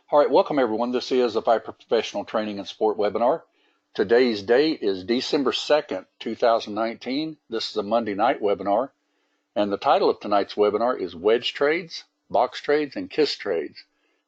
All right, welcome everyone. This is a Viper Professional Training and Sport webinar. Today's date is December 2nd, 2019. This is a Monday night webinar, and the title of tonight's webinar is Wedge Trades, Box Trades, and Kiss Trades.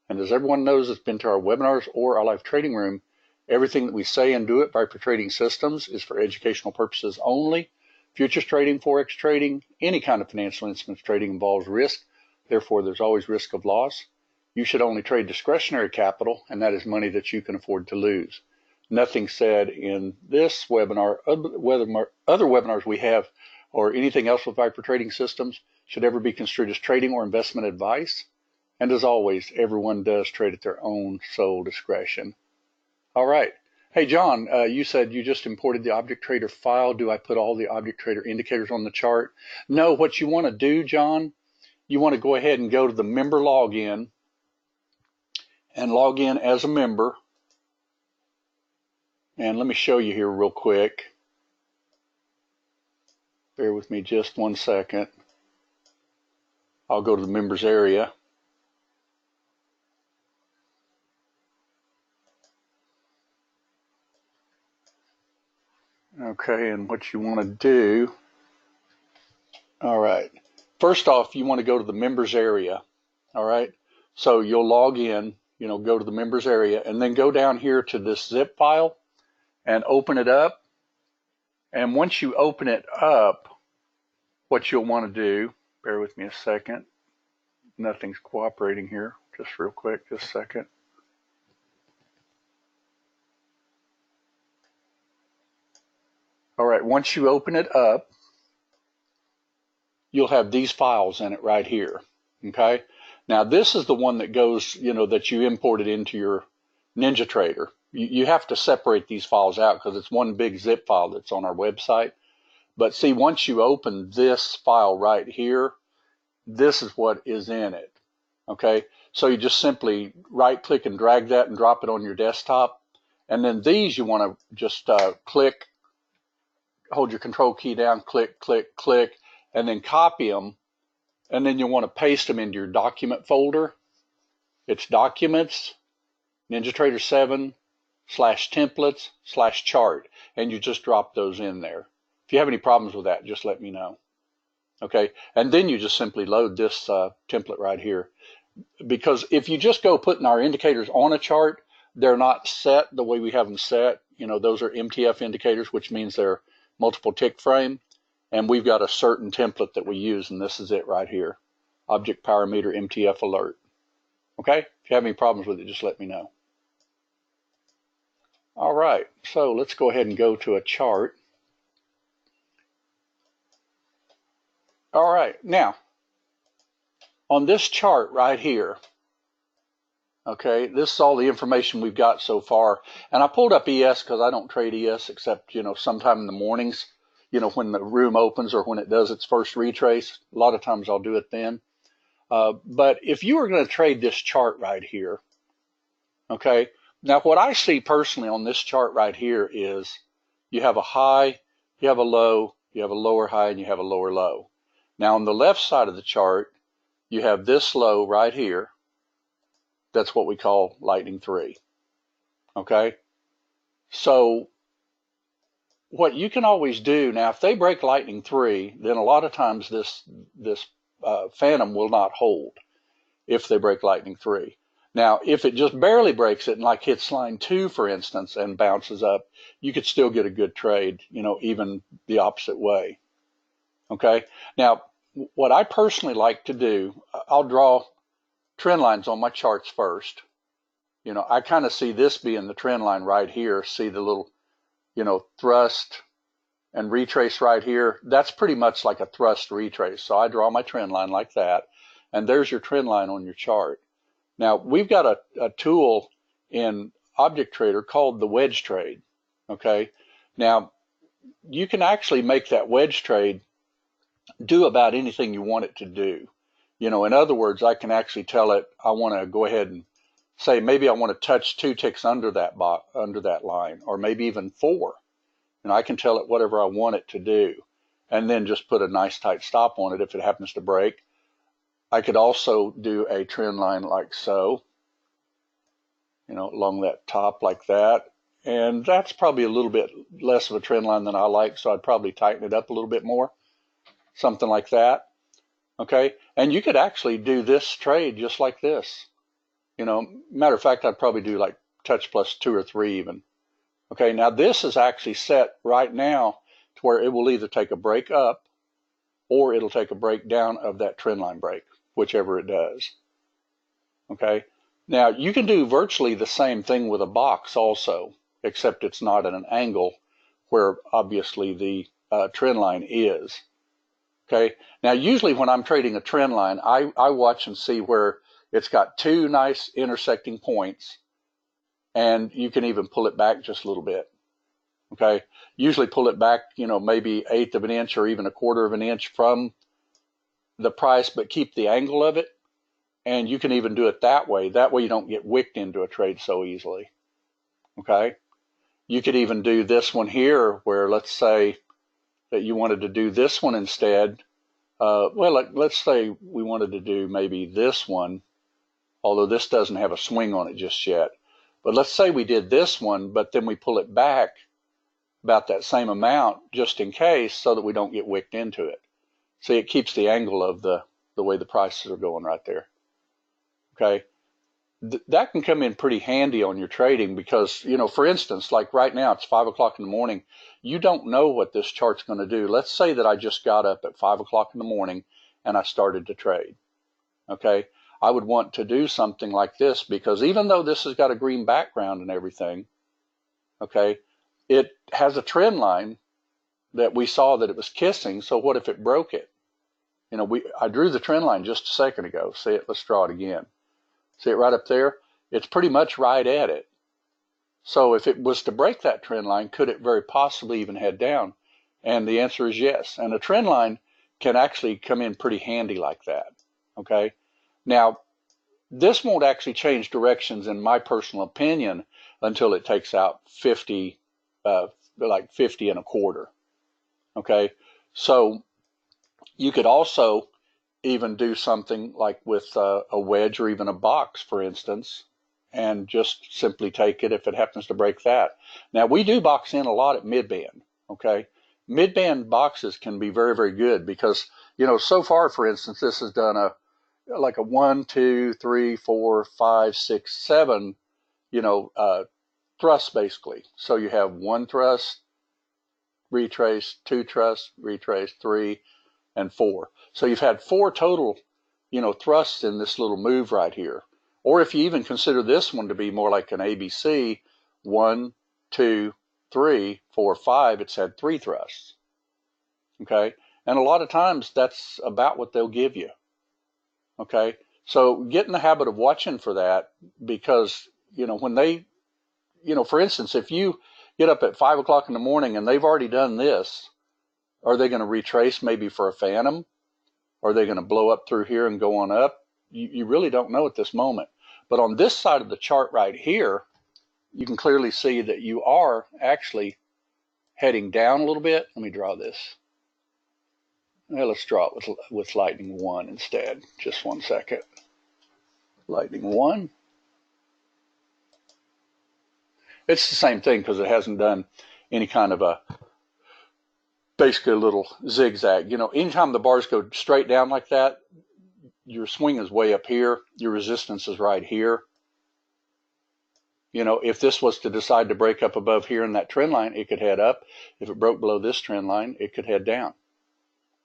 And as everyone knows that's been to our webinars or our live trading room, everything that we say and do at Viper Trading Systems is for educational purposes only. Futures trading, forex trading, any kind of financial instruments trading involves risk. Therefore, there's always risk of loss. You should only trade discretionary capital, and that is money that you can afford to lose. Nothing said in this webinar, other webinars we have, or anything else with Viper Trading Systems should ever be construed as trading or investment advice. And as always, everyone does trade at their own sole discretion. All right. Hey, John, you said you just imported the Object Trader file. Do I put all the Object Trader indicators on the chart? No, what you want to do, John, you want to go ahead and go to the member login and log in as a member. And let me show you here real quick. Bear with me just 1 second. I'll go to the members area. Okay, and what you want to do, all right. First off, you want to go to the members area, all right? So you'll log in, go to the members area, and then go down here to this zip file and open it up. And once you open it up, what you'll want to do, bear with me a second. Nothing's cooperating here. Just real quick, just a second. All right, once you open it up, you'll have these files in it right here, okay? Now, this is the one that goes, that you imported into your NinjaTrader. You have to separate these files out because it's one big zip file that's on our website. But see, once you open this file right here, this is what is in it, okay? So you just simply right-click and drag that and drop it on your desktop. And then these you want to just click, hold your control key down, click, click, click, and then copy them. And then you'll want to paste them into your document folder. It's Documents, NinjaTrader 7/templates/chart. And you just drop those in there. If you have any problems with that, just let me know. Okay, and then you just simply load this template right here. Because if you just go putting our indicators on a chart, they're not set the way we have them set. Those are MTF indicators, which means they're multiple tick frame. And we've got a certain template that we use, and this is it right here. Object Power Meter MTF Alert. Okay? If you have any problems with it, just let me know. All right, so let's go ahead and go to a chart. All right, now, on this chart right here, okay, this is all the information we've got so far. And I pulled up ES because I don't trade ES except, sometime in the mornings. When the room opens or when it does its first retrace. A lot of times I'll do it then. But if you were going to trade this chart right here, okay, now what I see personally on this chart right here is you have a high, you have a low, you have a lower high, and you have a lower low. Now on the left side of the chart, you have this low right here. That's what we call Lightning 3. Okay, so what you can always do now, if they break Lightning 3, then a lot of times this Phantom will not hold if they break Lightning 3. Now, if it just barely breaks it and like hits line 2, for instance, and bounces up, you could still get a good trade, even the opposite way. Okay. Now, what I personally like to do, I'll draw trend lines on my charts first. I kind of see this being the trend line right here. See the little thrust and retrace right here. That's pretty much like a thrust retrace. So I draw my trend line like that, and there's your trend line on your chart. Now, we've got a tool in Object Trader called the wedge trade, okay? Now, you can actually make that wedge trade do about anything you want it to do. In other words, I can actually tell it I want to go ahead and say maybe I want to touch 2 ticks under that line, or maybe even 4. I can tell it whatever I want it to do, and then just put a nice tight stop on it if it happens to break. I could also do a trend line like so, along that top like that. And that's probably a little bit less of a trend line than I like, so I'd probably tighten it up a little bit more, something like that. Okay, and you could actually do this trade just like this. Matter of fact, I'd probably do like touch plus 2 or 3 even. Okay, now this is actually set right now to where it will either take a break up or it'll take a break down of that trend line break, whichever it does. Okay, now you can do virtually the same thing with a box also, except it's not at an angle where obviously the trend line is. Okay, now usually when I'm trading a trend line, I watch and see where it's got 2 nice intersecting points, and you can even pull it back just a little bit. Okay, usually pull it back, maybe 1/8 of an inch or even 1/4 of an inch from the price, but keep the angle of it. And you can even do it that way. That way you don't get wicked into a trade so easily. Okay, you could even do this one here where, let's say that you wanted to do this one instead. Well, let's say we wanted to do maybe this one, although this doesn't have a swing on it just yet. But let's say we did this one, but then we pull it back about that same amount just in case, so that we don't get wicked into it. See, it keeps the angle of the way the prices are going right there. Okay, that can come in pretty handy on your trading because, for instance, like right now it's 5 o'clock in the morning. You don't know what this chart's going to do. Let's say that I just got up at 5 o'clock in the morning and I started to trade. Okay, I would want to do something like this because even though this has got a green background and everything, okay, it has a trend line that we saw that it was kissing. So what if it broke it? I drew the trend line just a second ago. See it? Let's draw it again. See it right up there? It's pretty much right at it. So if it was to break that trend line, could it very possibly even head down? And the answer is yes. And a trend line can actually come in pretty handy like that. Okay. Now, this won't actually change directions in my personal opinion until it takes out 50, like 50 and a quarter. Okay. So you could also even do something like with a wedge or even a box, for instance, and just simply take it if it happens to break that. Now, we do box in a lot at mid-band, okay? Mid-band boxes can be very, very good because, so far, for instance, this has done like a 1, 2, 3, 4, 5, 6, 7, thrusts basically. So you have 1 thrust, retrace, 2 thrusts, retrace, 3, and 4. So you've had 4 total, thrusts in this little move right here. Or if you even consider this one to be more like an ABC, 1, 2, 3, 4, 5, it's had 3 thrusts. Okay, and a lot of times that's about what they'll give you. Okay, so get in the habit of watching for that because, when they, for instance, if you get up at 5 o'clock in the morning and they've already done this, are they going to retrace maybe for a phantom? Are they going to blow up through here and go on up? You really don't know at this moment. But on this side of the chart right here, you can clearly see that you are actually heading down a little bit. Let me draw this. Well, let's draw it with lightning 1 instead. Just 1 second. Lightning 1. It's the same thing because it hasn't done any kind of basically a little zigzag. Anytime the bars go straight down like that, your swing is way up here. Your resistance is right here. If this was to decide to break up above here in that trend line, it could head up. If it broke below this trend line, it could head down.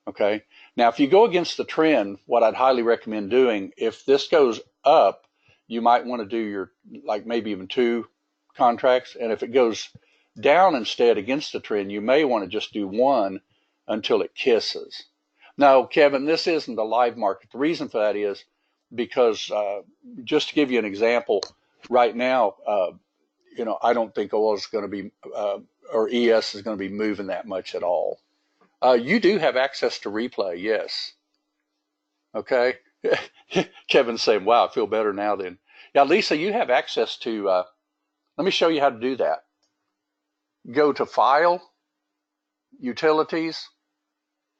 Okay. Now, if you go against the trend, what I'd highly recommend doing, if this goes up, you might want to do your, like maybe even 2 contracts. And if it goes down instead against the trend, you may want to just do 1 until it kisses. Now, Kevin, this isn't a live market. The reason for that is because, just to give you an example, right now, I don't think oil is going to be, or ES is going to be moving that much at all. You do have access to replay, yes. Okay. Kevin's saying, wow, I feel better now then. Yeah, Lisa, you have access to, let me show you how to do that. Go to File, Utilities,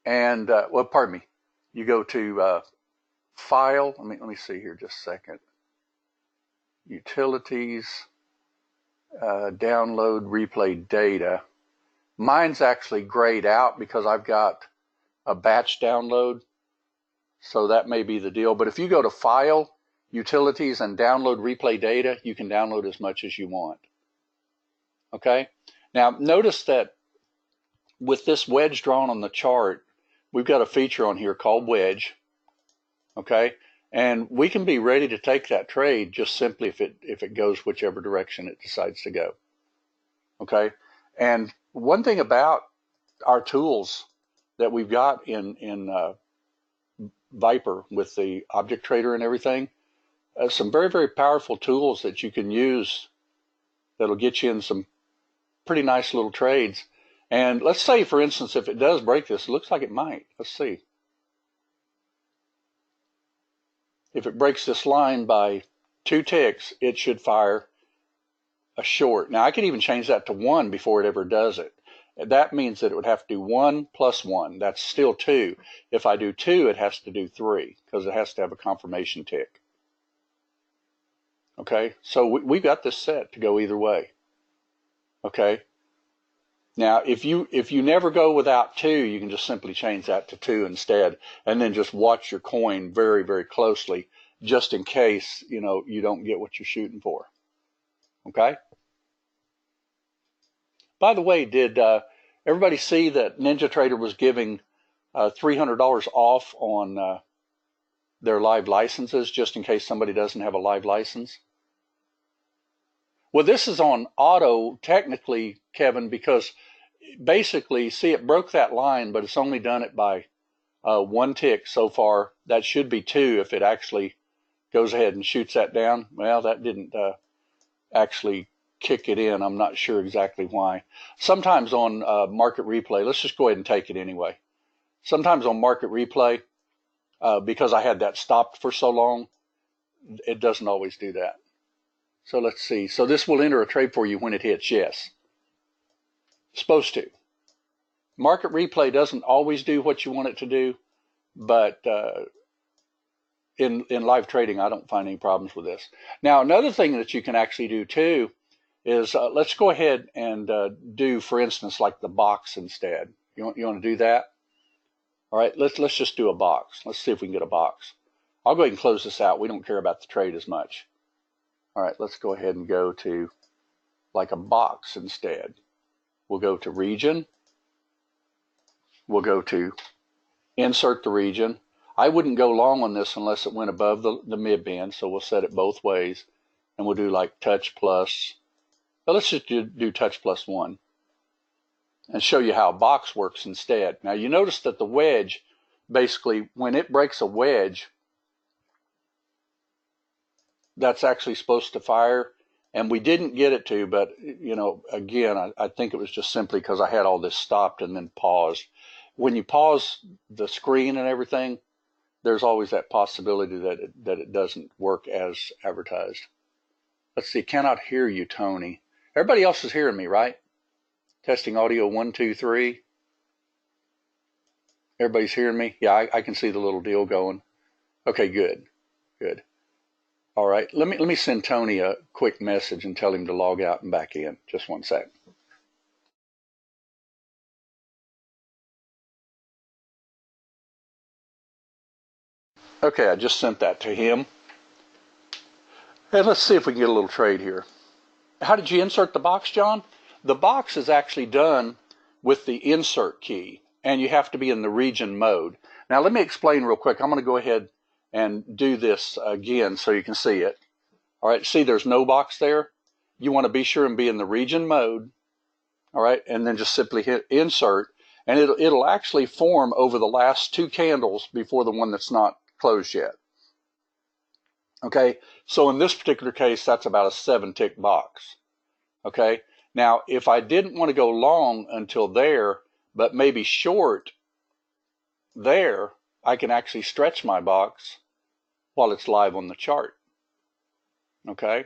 and, well, pardon me. You go to File, let me see here just a second. utilities, download replay data. Mine's actually grayed out because I've got a batch download, so that may be the deal. But if you go to File, Utilities, and Download Replay Data, you can download as much as you want. Okay? Now, notice that with this wedge drawn on the chart, we've got a feature on here called wedge. Okay? And we can be ready to take that trade just simply if it goes whichever direction it decides to go. Okay? And one thing about our tools that we've got in Viper with the object trader and everything, some very, very powerful tools that you can use that'll get you in some pretty nice little trades. And let's say, for instance, if it does break this, it looks like it might. Let's see. If it breaks this line by 2 ticks, it should fire a short. Now, I could even change that to 1 before it ever does it. That means that it would have to do 1 plus 1. That's still 2. If I do 2, it has to do 3 because it has to have a confirmation tick. Okay, so we've got this set to go either way. Okay. Now, if you never go without 2, you can just simply change that to 2 instead, and then just watch your coin very, very closely, just in case you don't get what you're shooting for. Okay. By the way, did everybody see that NinjaTrader was giving $300 off on their live licenses, just in case somebody doesn't have a live license? Well, this is on auto, technically, Kevin, because basically, see, it broke that line, but it's only done it by 1 tick so far. That should be 2 if it actually goes ahead and shoots that down. Well, that didn't actually kick it in. I'm not sure exactly why. Sometimes on market replay, let's just go ahead and take it anyway. Sometimes on market replay, because I had that stopped for so long, it doesn't always do that. So let's see. So this will enter a trade for you when it hits, yes. It's supposed to. Market replay doesn't always do what you want it to do, but in live trading, I don't find any problems with this. Now, another thing that you can actually do too is let's go ahead and do, for instance, like the box instead. You want to do that? All right, let's just do a box. Let's see if we can get a box. I'll go ahead and close this out. We don't care about the trade as much. All right, let's go ahead and go to like a box instead. We'll go to region. We'll go to insert the region. I wouldn't go long on this unless it went above the mid band, so we'll set it both ways. And we'll do like touch plus, well, let's just do touch plus 1 and show you how a box works instead. Now, you notice that the wedge, basically, when it breaks a wedge, that's actually supposed to fire, and we didn't get it to, but again, I think it was just simply because I had all this stopped and then paused. When you pause the screen and everything, there's always that possibility that it doesn't work as advertised. Let's see, cannot hear you, Tony. Everybody else is hearing me, right? Testing audio 1, 2, 3. Everybody's hearing me? Yeah, I can see the little deal going. Okay, good. All right, let me send Tony a quick message and tell him to log out and back in. Just 1 sec. Okay, I just sent that to him. And let's see if we can get a little trade here. How did you insert the box, John? The box is actually done with the insert key, and you have to be in the region mode. Now, let me explain real quick. I'm going to go ahead and do this again so you can see it. All right, see there's no box there? You want to be sure and be in the region mode. All right, and then just simply hit insert, and it'll actually form over the last 2 candles before the one that's not closed yet. Okay, so in this particular case, that's about a 7-tick box. Okay, now if I didn't want to go long until there, but maybe short there, I can actually stretch my box while it's live on the chart. Okay,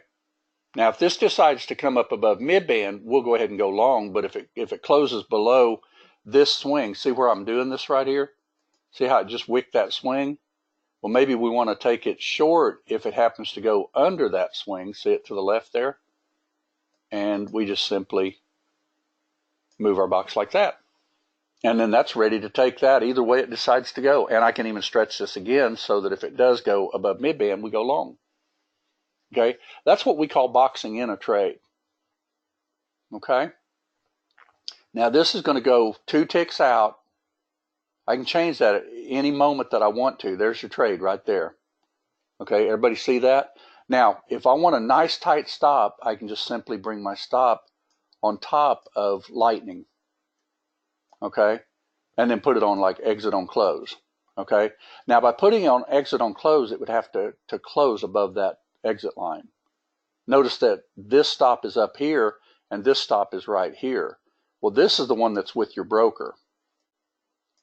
now if this decides to come up above mid-band, we'll go ahead and go long, but if it closes below this swing, see where I'm doing this right here? See how it just wicked that swing? Well, maybe we want to take it short if it happens to go under that swing. See it to the left there? And we just simply move our box like that. And then that's ready to take that either way it decides to go. And I can even stretch this again so that if it does go above mid-band, we go long. Okay, that's what we call boxing in a trade. Okay, now this is going to go 2 ticks out. I can change that at any moment that I want to. There's your trade right there. Okay, everybody see that? Now, if I want a nice tight stop, I can just simply bring my stop on top of lightning. Okay, and then put it on like exit on close. Okay, now by putting it on exit on close, it would have to close above that exit line. Notice that this stop is up here and this stop is right here. Well, this is the one that's with your broker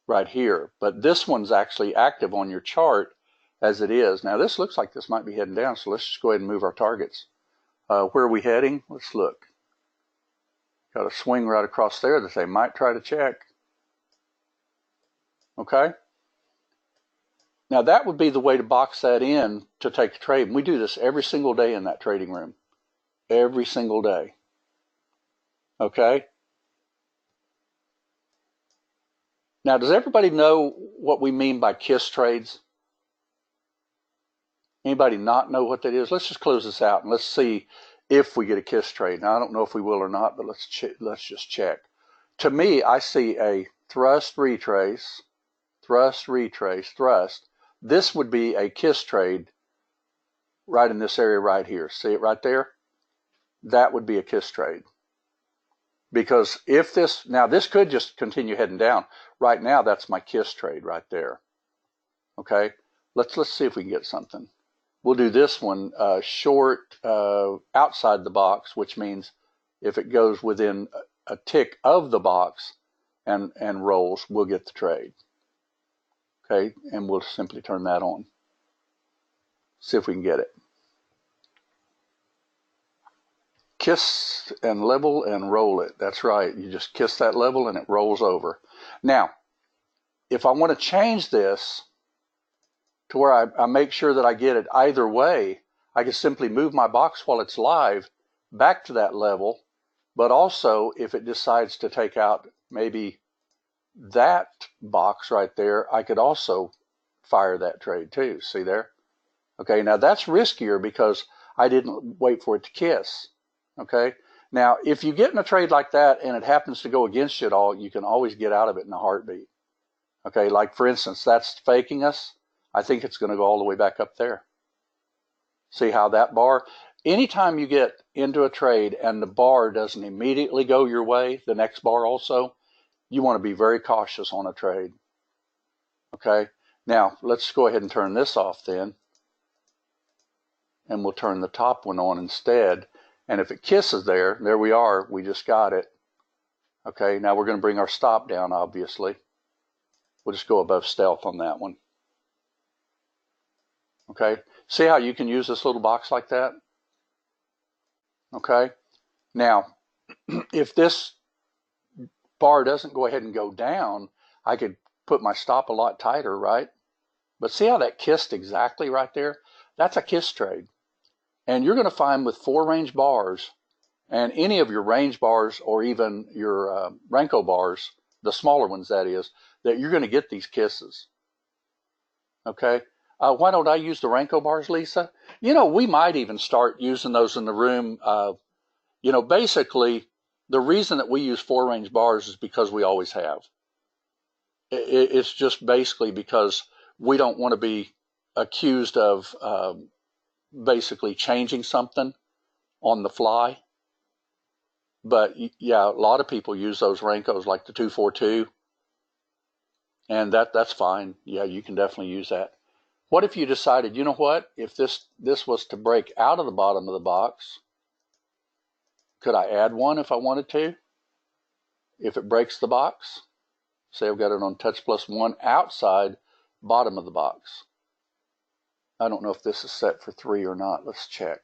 right here, but this one's actually active on your chart as it is. Now this looks like this might be heading down, so let's just go ahead and move our targets. Where are we heading? Let's look. Got a swing right across there that they might try to check. Okay. Now that would be the way to box that in to take a trade. And we do this every single day in that trading room. Every single day. Okay. Now, does everybody know what we mean by kiss trades? Anybody not know what that is? Let's just close this out and let's see if we get a kiss trade. Now, I don't know if we will or not, but let's just check. To me, I see a thrust, retrace, thrust, retrace, thrust. This would be a kiss trade right in this area right here. See it right there? That would be a kiss trade. Because if this, now this could just continue heading down. Right now, that's my kiss trade right there. Okay, let's see if we can get something. We'll do this one short outside the box, which means if it goes within a tick of the box and rolls, we'll get the trade. Okay, and we'll simply turn that on. See if we can get it. Kiss and level and roll it. That's right. You just kiss that level and it rolls over. Now, if I want to change this to where I make sure that I get it either way, I can simply move my box while it's live back to that level. But also, if it decides to take out maybe that box right there, I could also fire that trade too. See there? Okay, now that's riskier because I didn't wait for it to kiss. Okay, now if you get in a trade like that and it happens to go against you at all, you can always get out of it in a heartbeat. Okay, like for instance, that's faking us. I think it's going to go all the way back up there. See how that bar, anytime you get into a trade and the bar doesn't immediately go your way, the next bar also, you want to be very cautious on a trade. Okay, now let's go ahead and turn this off then. And we'll turn the top one on instead. And if it kisses there we are, we just got it. Okay, now we're going to bring our stop down, obviously. We'll just go above stealth on that one. Okay, see how you can use this little box like that? Okay, now, if this bar doesn't go ahead and go down, I could put my stop a lot tighter, right? But see how that kissed exactly right there? That's a kiss trade. And you're going to find with 4 range bars and any of your range bars or even your Renko bars, the smaller ones that is, that you're going to get these kisses. Okay. Why don't I use the Renko bars, Lisa? You know, we might even start using those in the room. You know, basically, the reason that we use 4 range bars is because we always have. It's just basically because we don't want to be accused of basically changing something on the fly. But yeah, a lot of people use those Renkos like the 242. And that's fine. Yeah, you can definitely use that. What if you decided, you know what, if this was to break out of the bottom of the box, could I add one if I wanted to? If it breaks the box? Say I've got it on touch plus 1 outside bottom of the box. I don't know if this is set for 3 or not. Let's check.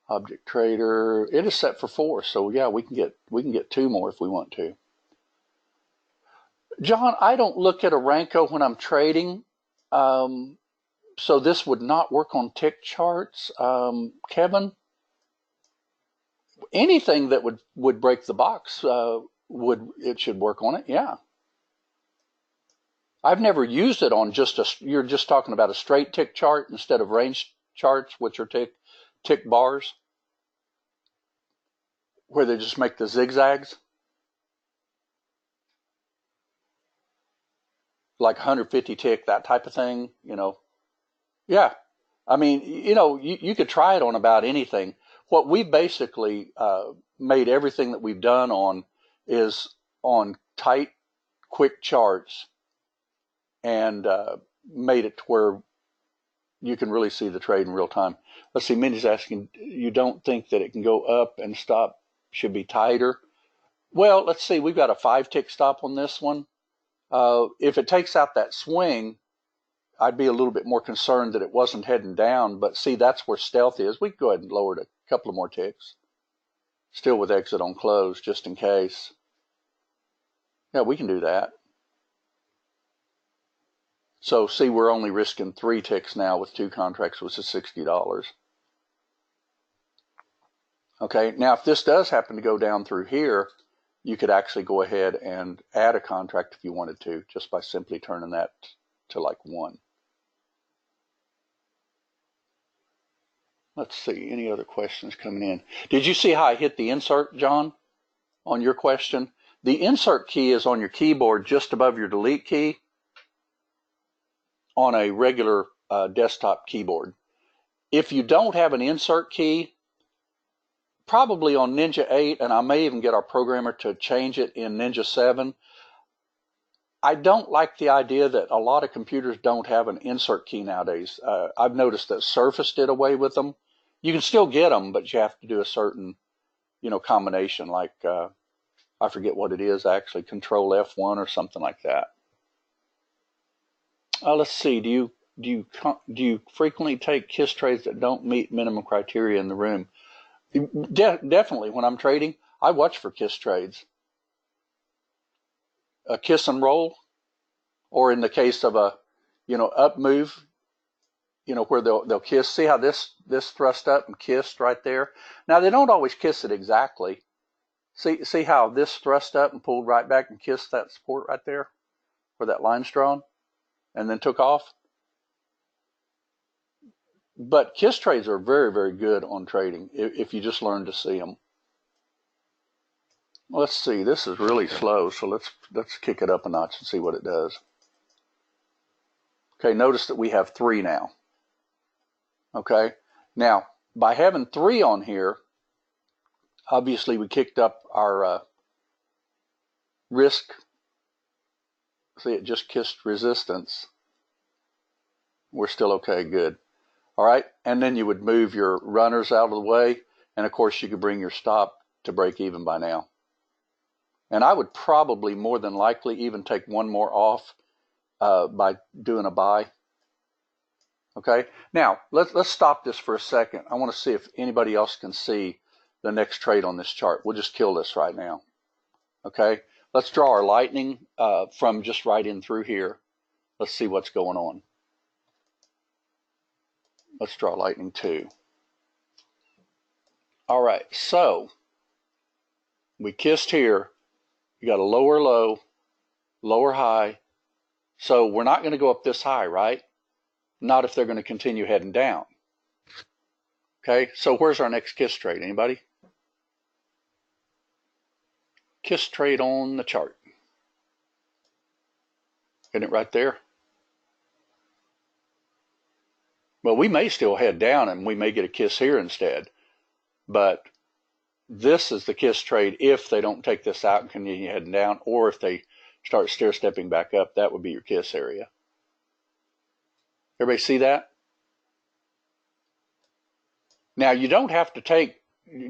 Object Trader. It is set for 4, so yeah, we can get 2 more if we want to. John, I don't look at a Renko when I'm trading. So this would not work on tick charts. Kevin, anything that would break the box, it should work on it, yeah. I've never used it on you're just talking about a straight tick chart instead of range charts, which are tick bars, where they just make the zigzags. Like 150 tick, that type of thing, you know. Yeah. I mean, you know, you could try it on about anything. What we basically made everything that we've done on is on tight, quick charts, and made it to where you can really see the trade in real time. Let's see, Mindy's asking, you don't think that it can go up and stop should be tighter? Well, let's see, we've got a 5-tick stop on this one. If it takes out that swing, I'd be a little bit more concerned that it wasn't heading down, but see, that's where stealth is. We can go ahead and lower it a couple of more ticks, still with exit on close, just in case. Yeah, we can do that. So see, we're only risking 3 ticks now with 2 contracts, which is $60. Okay, now if this does happen to go down through here, you could actually go ahead and add a contract if you wanted to, just by simply turning that to like 1. Let's see, any other questions coming in? Did you see how I hit the insert, John, on your question? The insert key is on your keyboard just above your delete key on a regular desktop keyboard. If you don't have an insert key, probably on Ninja 8, and I may even get our programmer to change it in Ninja 7, I don't like the idea that a lot of computers don't have an insert key nowadays. I've noticed that Surface did away with them. You can still get them, but you have to do a certain, you know, combination, like I forget what it is actually, Control F1 or something like that. Let's see. Do you frequently take kiss trades that don't meet minimum criteria in the room? Definitely. When I'm trading, I watch for kiss trades. A kiss and roll, or in the case of a, you know, up move, you know, where they'll kiss. See how this thrust up and kissed right there? Now they don't always kiss it exactly. See how this thrust up and pulled right back and kissed that support right there, where that line's drawn, and then took off. But kiss trades are very, very good on trading if you just learn to see them. Let's see, this is really slow, so let's kick it up a notch and see what it does. Okay, notice that we have 3 now. Okay, now by having 3 on here, obviously we kicked up our risk. See, it just kissed resistance. We're still okay, good. All right, and then you would move your runners out of the way, and of course you could bring your stop to break even by now. And I would probably more than likely even take 1 more off by doing a buy. Okay, now let's stop this for a second. I want to see if anybody else can see the next trade on this chart. We'll just kill this right now. Okay, let's draw our lightning from just right in through here. Let's see what's going on. Let's draw lightning 2. All right, so we kissed here. You got a lower low, lower high. So we're not going to go up this high, right? Not if they're going to continue heading down. Okay, so where's our next kiss trade? Anybody? Kiss trade on the chart. Isn't it right there? Well, we may still head down and we may get a kiss here instead. But this is the kiss trade if they don't take this out and continue heading down, or if they start stair stepping back up. That would be your kiss area. Everybody see that? Now you don't have to take,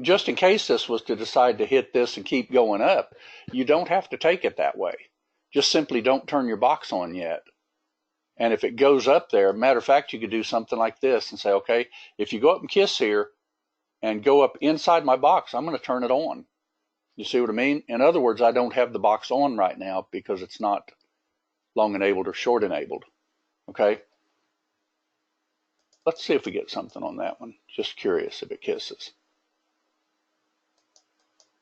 just in case this was to decide to hit this and keep going up, you don't have to take it that way. Just simply don't turn your box on yet. And if it goes up there, matter of fact, you could do something like this and say, okay, if you go up and kiss here and go up inside my box, I'm going to turn it on. You see what I mean? In other words, I don't have the box on right now because it's not long enabled or short enabled. Okay? Let's see if we get something on that one. Just curious if it kisses.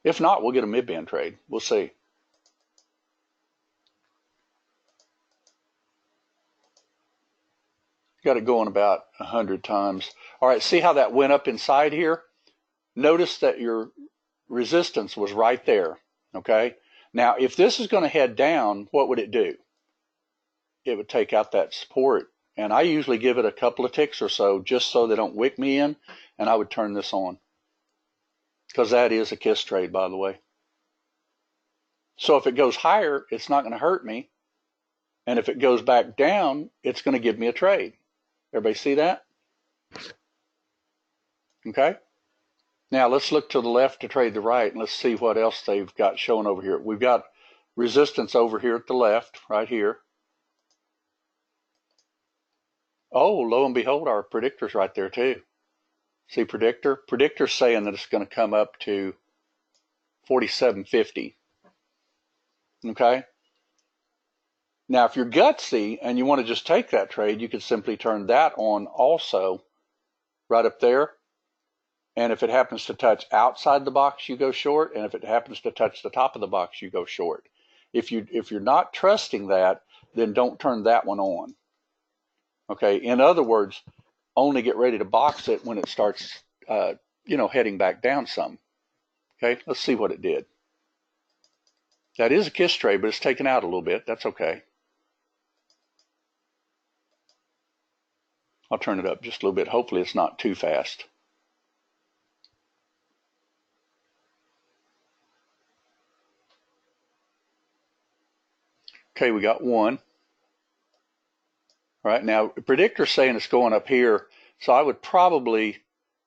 If not, we'll get a mid-band trade. We'll see. Got it going about 100 times. All right, see how that went up inside here? Notice that your resistance was right there, okay? Now, if this is going to head down, what would it do? It would take out that support, and I usually give it a couple of ticks or so just so they don't wick me in, and I would turn this on, because that is a kiss trade, by the way. So if it goes higher, it's not going to hurt me, and if it goes back down, it's going to give me a trade. Everybody see that? Okay. Now let's look to the left to trade the right, and let's see what else they've got showing over here. We've got resistance over here at the left, right here. Oh, lo and behold, our predictor's right there too. See predictor? Predictor's saying that it's going to come up to 47.50. Okay? Now, if you're gutsy and you want to just take that trade, you could simply turn that on also right up there. And if it happens to touch outside the box, you go short. And if it happens to touch the top of the box, you go short. If you're not trusting that, then don't turn that one on. Okay. In other words, only get ready to box it when it starts, heading back down some. Okay. Let's see what it did. That is a kiss trade, but it's taken out a little bit. That's okay. I'll turn it up just a little bit. Hopefully it's not too fast. Okay, we got one. All right, now the predictor's saying it's going up here, so I would probably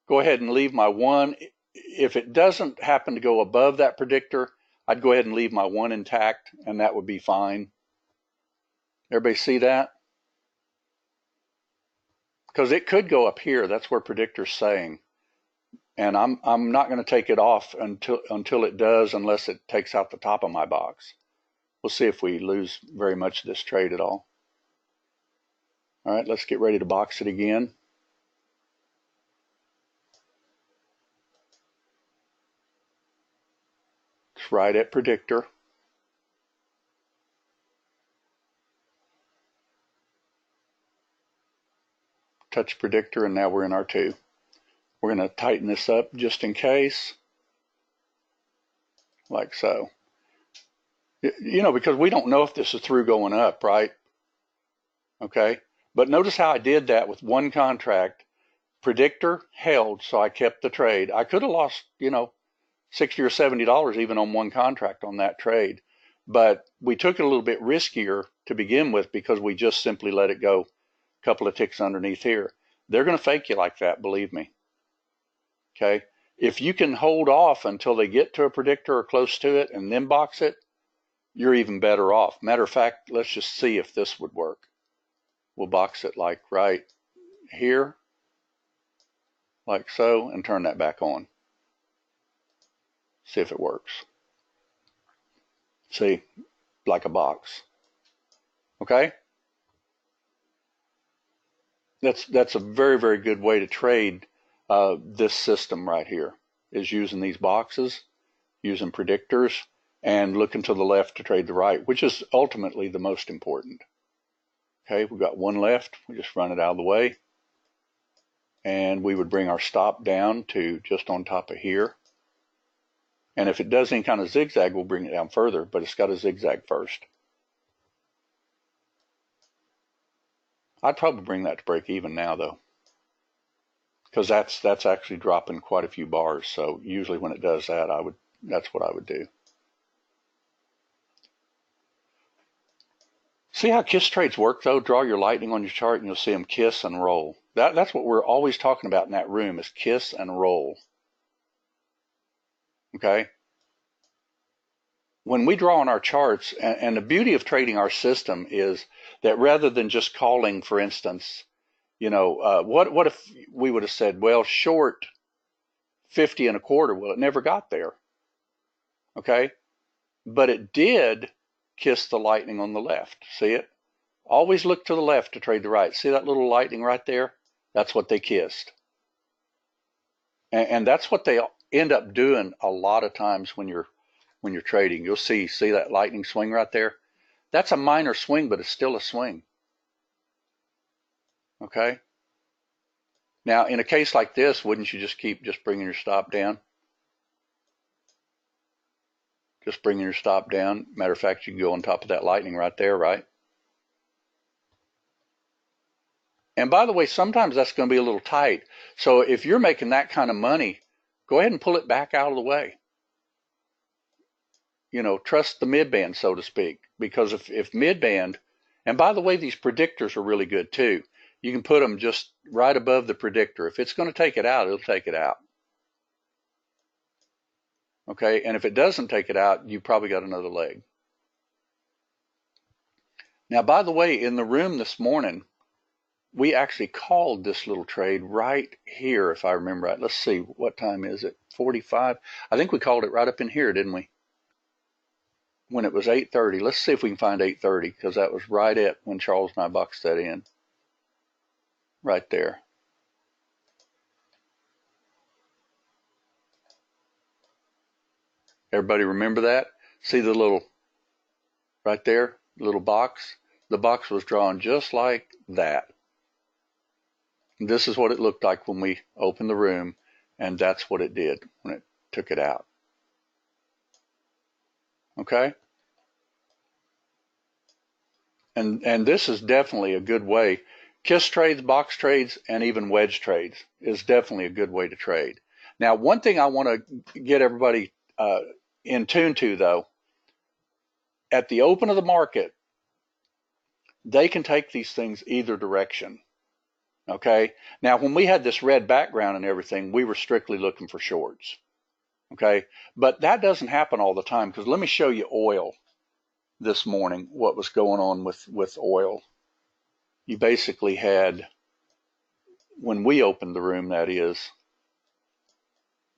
go ahead and leave my one. If it doesn't happen to go above that predictor, I'd go ahead and leave my one intact, and that would be fine. Everybody see that? Because it could go up here. That's where predictor's saying. And I'm not going to take it off until it does, unless it takes out the top of my box. We'll see if we lose very much of this trade at all. All right, let's get ready to box it again. It's right at predictor. Touch predictor, and now we're in R2. We're going to tighten this up just in case, like so. Because we don't know if this is through going up, right? Okay, but notice how I did that with one contract. Predictor held, so I kept the trade. I could have lost, $60 or $70 even on one contract on that trade, but we took it a little bit riskier to begin with because we just simply let it go a couple of ticks underneath here. They're going to fake you like that, believe me. Okay, if you can hold off until they get to a predictor or close to it and then box it, you're even better off. Matter of fact, let's just see if this would work. We'll box it like right here, like so, and turn that back on. See if it works. See, like a box. Okay? That's a very, very good way to trade this system right here, is using these boxes, using predictors, and looking to the left to trade the right, which is ultimately the most important. Okay, we've got one left. We just run it out of the way. And we would bring our stop down to just on top of here. And if it does any kind of zigzag, we'll bring it down further, but it's got to zigzag first. I'd probably bring that to break even now, though, because that's actually dropping quite a few bars. So usually when it does that, that's what I would do. See how kiss trades work, though? Draw your lightning on your chart, and you'll see them kiss and roll. That's what we're always talking about in that room, is kiss and roll. Okay? When we draw on our charts, and the beauty of trading our system is that rather than just calling, for instance, what if we would have said, well, short 50 1/4? Well, it never got there. Okay? But it did kiss the lightning on the left. See it? Always look to the left to trade the right. See that little lightning right there? That's what they kissed. And that's what they end up doing a lot of times when you're trading. You'll see that lightning swing right there? That's a minor swing, but it's still a swing. Okay? Now, in a case like this, wouldn't you just keep bringing your stop down? Just bringing your stop down. Matter of fact, you can go on top of that lightning right there, right? And by the way, sometimes that's going to be a little tight. So if you're making that kind of money, go ahead and pull it back out of the way. You know, trust the mid-band, so to speak, because if mid-band, and by the way, these predictors are really good too. You can put them just right above the predictor. If it's going to take it out, it'll take it out. Okay, and if it doesn't take it out, you probably got another leg. Now, by the way, in the room this morning, we actually called this little trade right here, if I remember right. Let's see, what time is it? 45? I think we called it right up in here, didn't we? When it was 8:30. Let's see if we can find 8:30, because that was right at when Charles and I boxed that in. Right there. Everybody remember that? See the little, right there, little box? The box was drawn just like that. This is what it looked like when we opened the room, and that's what it did when it took it out. Okay? And this is definitely a good way. Kiss trades, box trades, and even wedge trades is definitely a good way to trade. Now, one thing I want to get everybody in tune to, though, at the open of the market, they can take these things either direction. Okay? Now, when we had this red background and everything, we were strictly looking for shorts. Okay? But that doesn't happen all the time, because let me show you oil this morning, what was going on with oil. You basically had, when we opened the room, that is,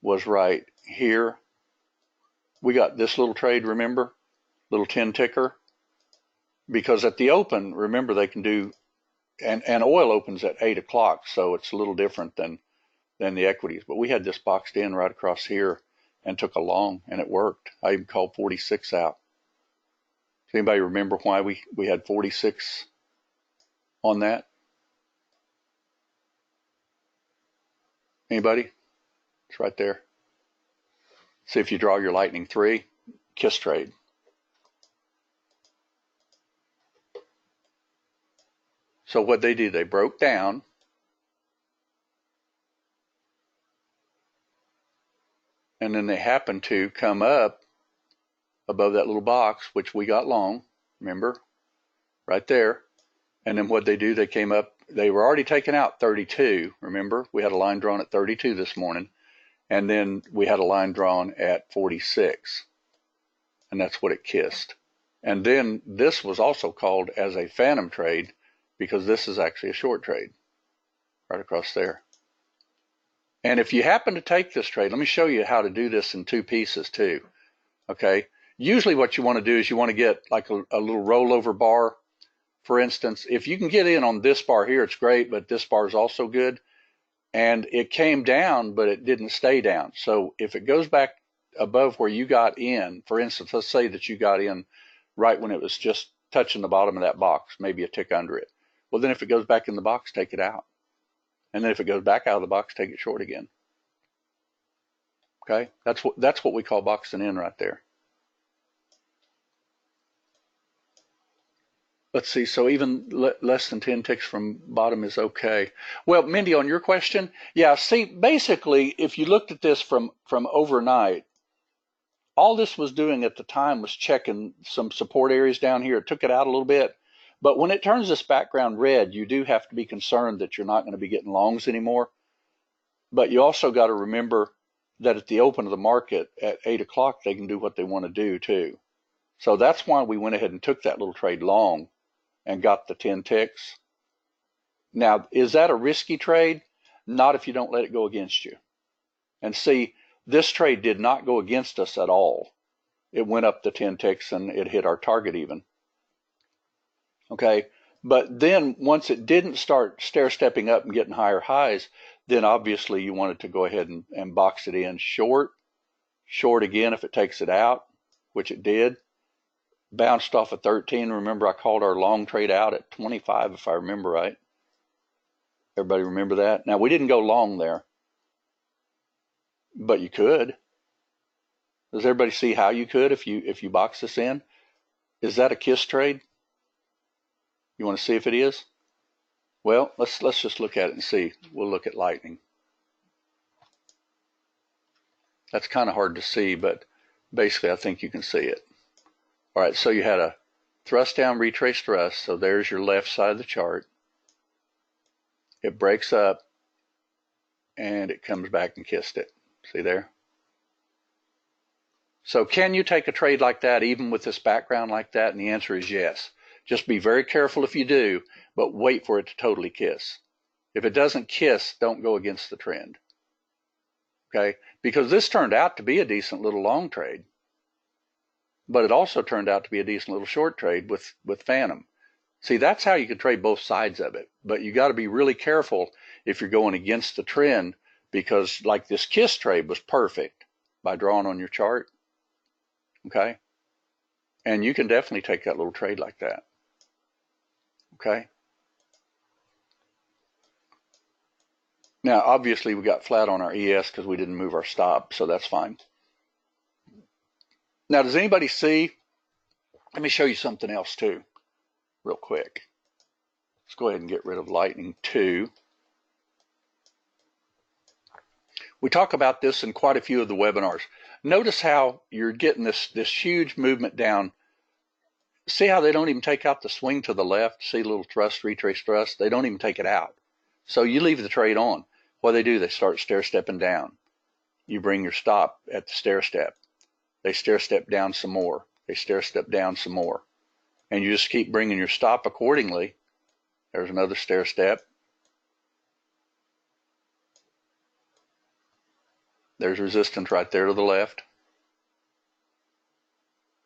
was right here. We got this little trade, remember? Little 10 ticker. Because at the open, remember, they can do, and oil opens at 8 o'clock, so it's a little different than the equities. But we had this boxed in right across here and took a long, and it worked. I even called 46 out. Does anybody remember why we had 46 on that? Anybody? It's right there. See if you draw your lightning 3, kiss trade. So what they did, they broke down, and then they happened to come up above that little box, which we got long, remember, right there. And then what they do, they came up, they were already taken out 32, remember? We had a line drawn at 32 this morning, and then we had a line drawn at 46, and that's what it kissed. And then this was also called as a phantom trade, because this is actually a short trade, right across there. And if you happen to take this trade, let me show you how to do this in 2 pieces too, okay? Usually what you want to do is you want to get like a little rollover bar. For instance, if you can get in on this bar here, it's great, but this bar is also good. And it came down, but it didn't stay down. So if it goes back above where you got in, for instance, let's say that you got in right when it was just touching the bottom of that box, maybe a tick under it. Well, then if it goes back in the box, take it out. And then if it goes back out of the box, take it short again. Okay? That's what we call boxing in right there. Let's see, so even less than 10 ticks from bottom is okay. Well, Mindy, on your question, yeah, see, basically, if you looked at this from overnight, all this was doing at the time was checking some support areas down here. It took it out a little bit. But when it turns this background red, you do have to be concerned that you're not going to be getting longs anymore. But you also got to remember that at the open of the market at 8 o'clock, they can do what they want to do too. So that's why we went ahead and took that little trade long and got the 10 ticks. Now, is that a risky trade? Not if you don't let it go against you. And see, this trade did not go against us at all. It went up the 10 ticks and it hit our target even. Okay, But then once it didn't start stair-stepping up and getting higher highs, then obviously you wanted to go ahead and box it in short, short again if it takes it out, which it did. Bounced off of 13. Remember, I called our long trade out at 25, if I remember right. Everybody remember that? Now, we didn't go long there, but you could. Does everybody see how you could if you box this in? Is that a kiss trade? You want to see if it is? Well, let's just look at it and see. We'll look at lightning. That's kind of hard to see, but basically I think you can see it. All right, so you had a thrust down, retrace thrust. So there's your left side of the chart. It breaks up and it comes back and kissed it. See there? So can you take a trade like that even with this background like that? And the answer is yes. Just be very careful if you do, but wait for it to totally kiss. If it doesn't kiss, don't go against the trend. Okay? Because this turned out to be a decent little long trade. But it also turned out to be a decent little short trade with Phantom. See, that's how you can trade both sides of it. But you got to be really careful if you're going against the trend, because like this kiss trade was perfect by drawing on your chart. Okay? And you can definitely take that little trade like that. Okay? Now, obviously, we got flat on our ES because we didn't move our stop, so that's fine. Now, does anybody see? Let me show you something else too, real quick. Let's go ahead and get rid of lightning 2. We talk about this in quite a few of the webinars. Notice how you're getting this huge movement down. See how they don't even take out the swing to the left? See a little thrust, retrace thrust? They don't even take it out. So you leave the trade on. What do? They start stair-stepping down. You bring your stop at the stair-step. They stair-step down some more. They stair-step down some more. And you just keep bringing your stop accordingly. There's another stair-step. There's resistance right there to the left.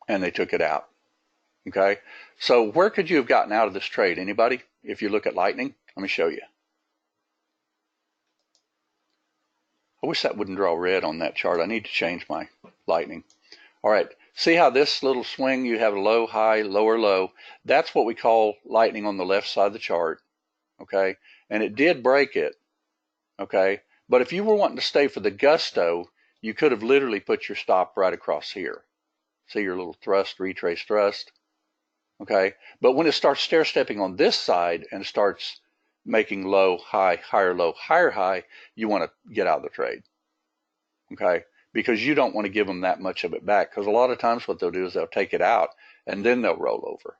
And they took it out. Okay? So where could you have gotten out of this trade? Anybody? If you look at lightning, let me show you. I wish that wouldn't draw red on that chart. I need to change my lightning. All right. See how this little swing, you have a low, high, lower, low. That's what we call lightning on the left side of the chart. Okay? And it did break it. Okay? But if you were wanting to stay for the gusto, you could have literally put your stop right across here. See your little thrust, retrace thrust. Okay? But when it starts stair-stepping on this side and starts making low, high, higher, low, higher, high, you want to get out of the trade. Okay? Because you don't want to give them that much of it back. Because a lot of times what they'll do is they'll take it out and then they'll roll over.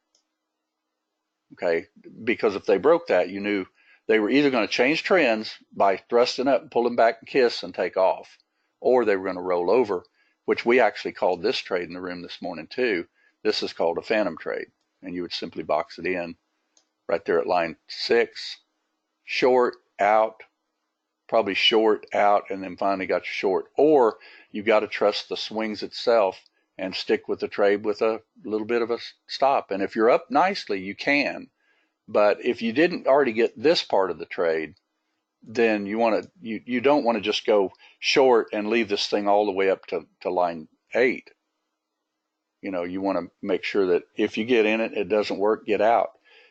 Okay? Because if they broke that, you knew they were either going to change trends by thrusting up and pulling back and kiss and take off, or they were going to roll over, which we actually called this trade in the room this morning too. This is called a phantom trade. And you would simply box it in right there at line 6, short, out, probably short, out, and then finally got your short. Or you got to trust the swings itself and stick with the trade with a little bit of a stop. And if you're up nicely, you can. But if you didn't already get this part of the trade, then you don't want to just go short and leave this thing all the way up to line 8. You know, you want to make sure that if you get in it, it doesn't work, get out.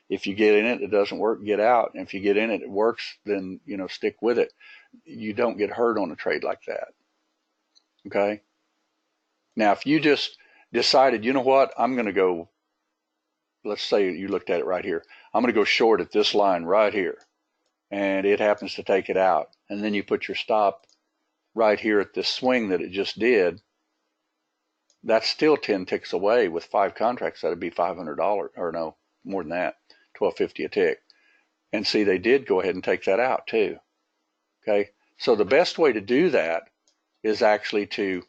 If you get in it, it doesn't work, get out. And if you get in it, it works, then, you know, stick with it. You don't get hurt on a trade like that. Okay? Now, if you just decided, you know what, I'm going to go, let's say you looked at it right here. I'm going to go short at this line right here. And it happens to take it out. And then you put your stop right here at this swing that it just did. That's still 10 ticks away. With 5 contracts, that'd be $500, or no, more than that, $12.50 a tick. And see, they did go ahead and take that out too. Okay, so the best way to do that is actually to,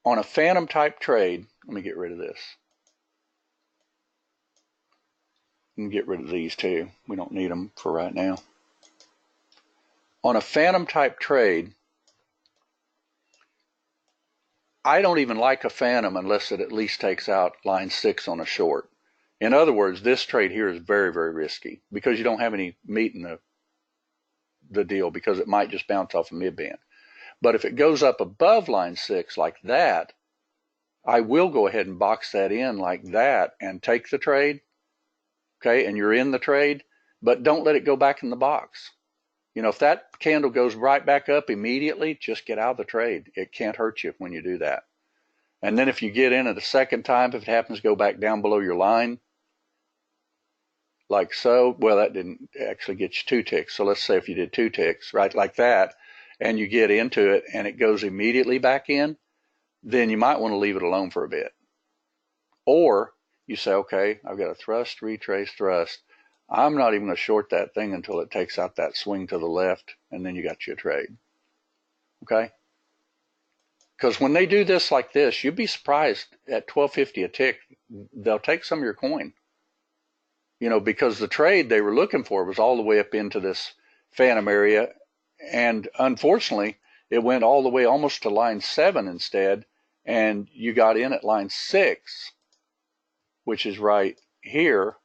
on a phantom type trade, let me get rid of this. And get rid of these too. We don't need them for right now. On a phantom type trade, I don't even like a phantom unless it at least takes out line 6 on a short. In other words, this trade here is very, very risky because you don't have any meat in the deal, because it might just bounce off a mid-band. But if it goes up above line 6 like that, I will go ahead and box that in like that and take the trade, okay, and you're in the trade, but don't let it go back in the box. You know, if that candle goes right back up immediately, just get out of the trade. It can't hurt you when you do that. And then if you get in it a second time, if it happens to go back down below your line, like so, well, that didn't actually get you 2 ticks. So let's say if you did 2 ticks, right, like that, and you get into it and it goes immediately back in, then you might want to leave it alone for a bit. Or you say, okay, I've got a thrust, retrace, thrust. I'm not even going to short that thing until it takes out that swing to the left, and then you got you a trade. Okay? Because when they do this like this, you'd be surprised at $12.50 a tick, they'll take some of your coin. You know, because the trade they were looking for was all the way up into this phantom area, and unfortunately, it went all the way almost to line 7 instead, and you got in at line 6, which is right here,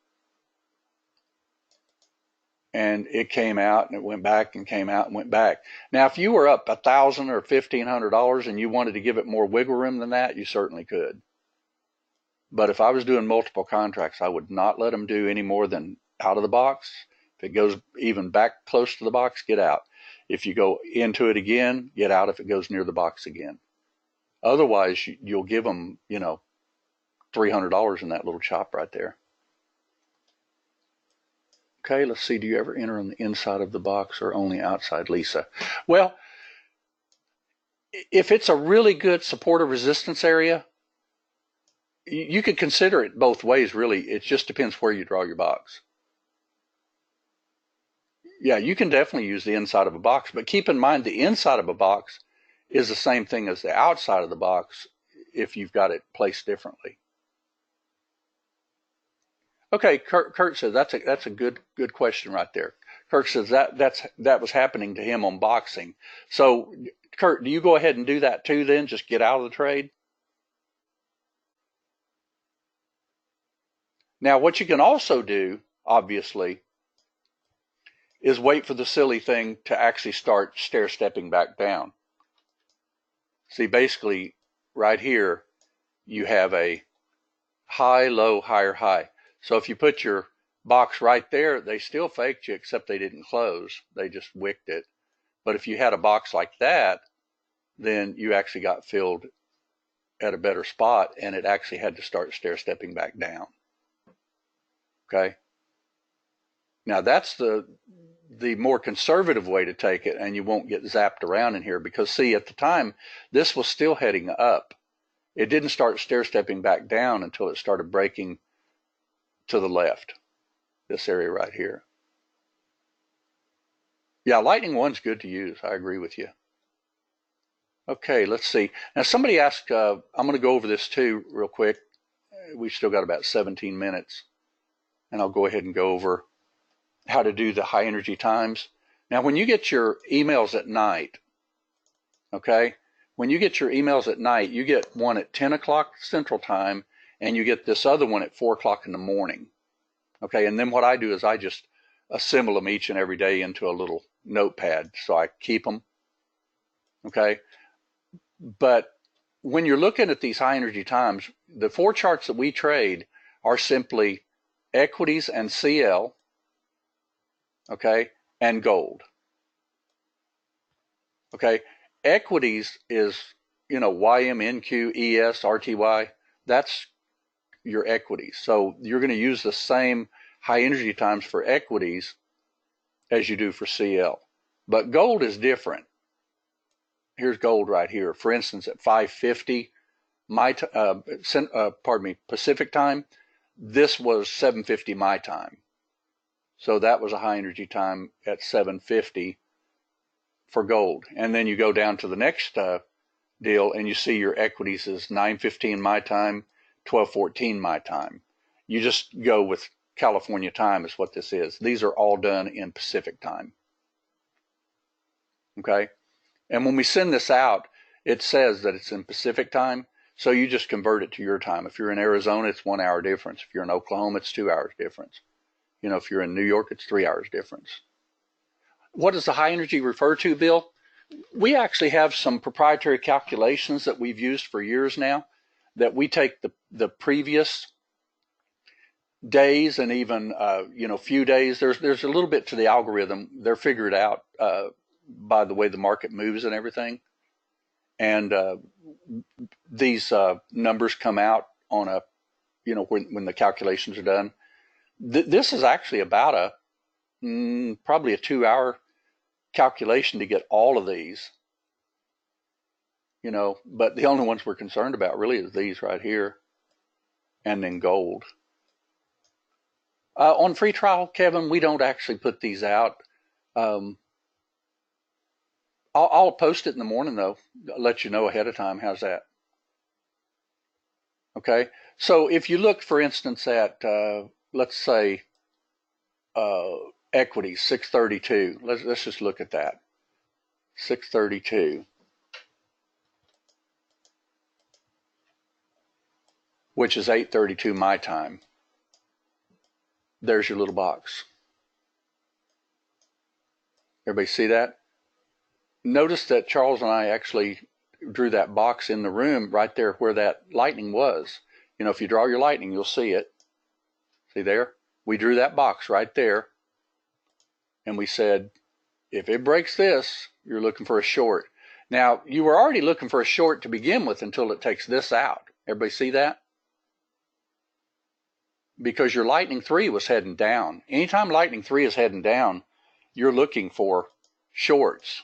and it came out and it went back and came out and went back. Now, if you were up $1,000 or $1,500 and you wanted to give it more wiggle room than that, you certainly could. But if I was doing multiple contracts, I would not let them do any more than out of the box. If it goes even back close to the box, get out. If you go into it again, get out if it goes near the box again. Otherwise, you'll give them, you know, $300 in that little chop right there. Okay, let's see. Do you ever enter on the inside of the box or only outside, Lisa? Well, if it's a really good support or resistance area, you could consider it both ways, really. It just depends where you draw your box. Yeah, you can definitely use the inside of a box, but keep in mind the inside of a box is the same thing as the outside of the box if you've got it placed differently. Okay, Kurt says that's a good question right there. Kurt says that was happening to him on boxing. So, Kurt, do you go ahead and do that too then? Just get out of the trade? Now, what you can also do, obviously, is wait for the silly thing to actually start stair-stepping back down. See, basically, right here, you have a high, low, higher, high. So if you put your box right there, they still faked you, except they didn't close. They just wicked it. But if you had a box like that, then you actually got filled at a better spot, and it actually had to start stair-stepping back down. Okay? Now, that's the more conservative way to take it, and you won't get zapped around in here because, see, at the time, this was still heading up. It didn't start stair-stepping back down until it started breaking to the left, this area right here. Yeah, Lightning 1's good to use. I agree with you. Okay, let's see. Now, somebody asked, I'm going to go over this too real quick. We've still got about 17 minutes, and I'll go ahead and go over how to do the high energy times. Now, when you get your emails at night, okay, when you get your emails at night, you get one at 10 o'clock Central Time, and you get this other one at 4 o'clock in the morning. Okay, and then what I do is I just assemble them each and every day into a little notepad, so I keep them. Okay, but when you're looking at these high energy times, the 4 charts that we trade are simply equities and CL, okay, and gold. Okay, equities is, you know, YM, NQ, ES, RTY. That's your equities. So you're going to use the same high energy times for equities as you do for CL. But gold is different. Here's gold right here. For instance, at 5:50 Pacific time, this was 7:50 my time. So that was a high energy time at 7:50 for gold. And then you go down to the next deal and you see your equities is 9:15 my time, 12:14 my time. You just go with California time is what this is. These are all done in Pacific time. Okay? And when we send this out, it says that it's in Pacific time. So you just convert it to your time. If you're in Arizona, it's 1 hour difference. If you're in Oklahoma, it's 2 hours difference. You know, if you're in New York, it's 3 hours difference. What does the high energy refer to, Bill? We actually have some proprietary calculations that we've used for years now, that we take the previous days and even few days. There's a little bit to the algorithm. They're figured out by the way the market moves and everything. And these numbers come out on a, when the calculations are done. This is actually about probably a 2 hour calculation to get all of these, but the only ones we're concerned about really is these right here and then gold. On free trial, Kevin, we don't actually put these out. I'll post it in the morning, though. I'll let you know ahead of time. How's that? Okay. So if you look, for instance, at, let's say, equities, 632. Let's just look at that. 632. Which is 8:32 my time. There's your little box. Everybody see that? Notice that Charles and I actually drew that box in the room right there where that lightning was. If you draw your lightning, you'll see it. See there? We drew that box right there. And we said, if it breaks this, you're looking for a short. Now, you were already looking for a short to begin with until it takes this out. Everybody see that? Because your lightning 3 was heading down. Anytime lightning 3 is heading down, you're looking for shorts.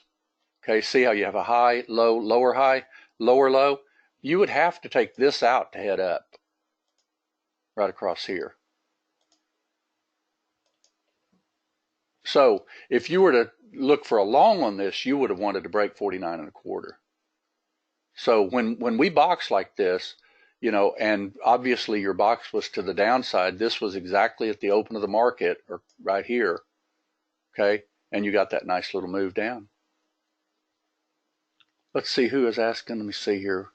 Okay, see how you have a high, low, lower high, lower low? You would have to take this out to head up, right across here. So if you were to look for a long on this, you would have wanted to break 49.25. So when we box like this, and obviously your box was to the downside, this was exactly at the open of the market, or right here, okay? And you got that nice little move down. Let's see who is asking. Let me see here.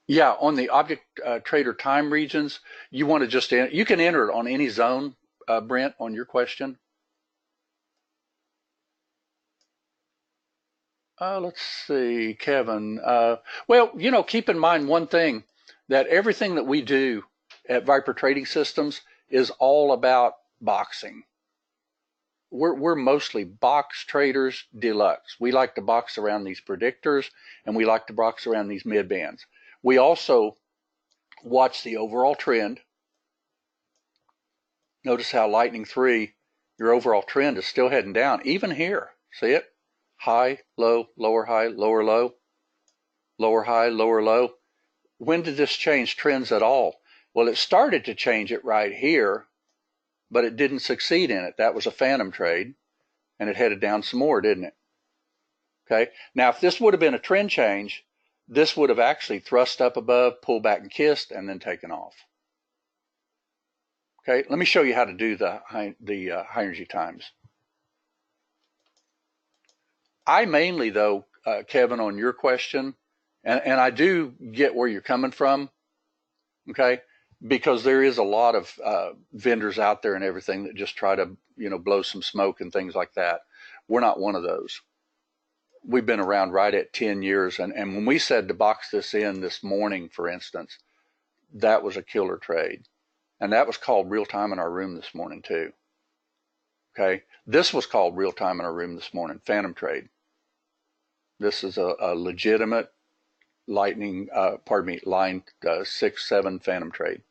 Yeah, on the object trader time regions, you want to just, you can enter it on any zone, Brent, on your question. Let's see, Kevin. Well, keep in mind one thing, that everything that we do at Viper Trading Systems is all about boxing. We're mostly box traders deluxe. We like to box around these predictors, and we like to box around these mid bands. We also watch the overall trend. Notice how lightning 3, your overall trend is still heading down, even here. See it? High, low, lower high, lower low, lower high, lower low. When did this change trends at all? Well, it started to change it right here, but it didn't succeed in it. That was a phantom trade, and it headed down some more, didn't it? Okay. Now, if this would have been a trend change, this would have actually thrust up above, pulled back and kissed, and then taken off. Okay. Let me show you how to do the high energy times. I mainly, though, Kevin, on your question, and I do get where you're coming from, okay, because there is a lot of vendors out there and everything that just try to, blow some smoke and things like that. We're not one of those. We've been around right at 10 years, and when we said to box this in this morning, for instance, that was a killer trade. And that was called real time in our room this morning, too. Okay, this was called real time in our room this morning, phantom trade. This is a legitimate line 6-7 phantom trade.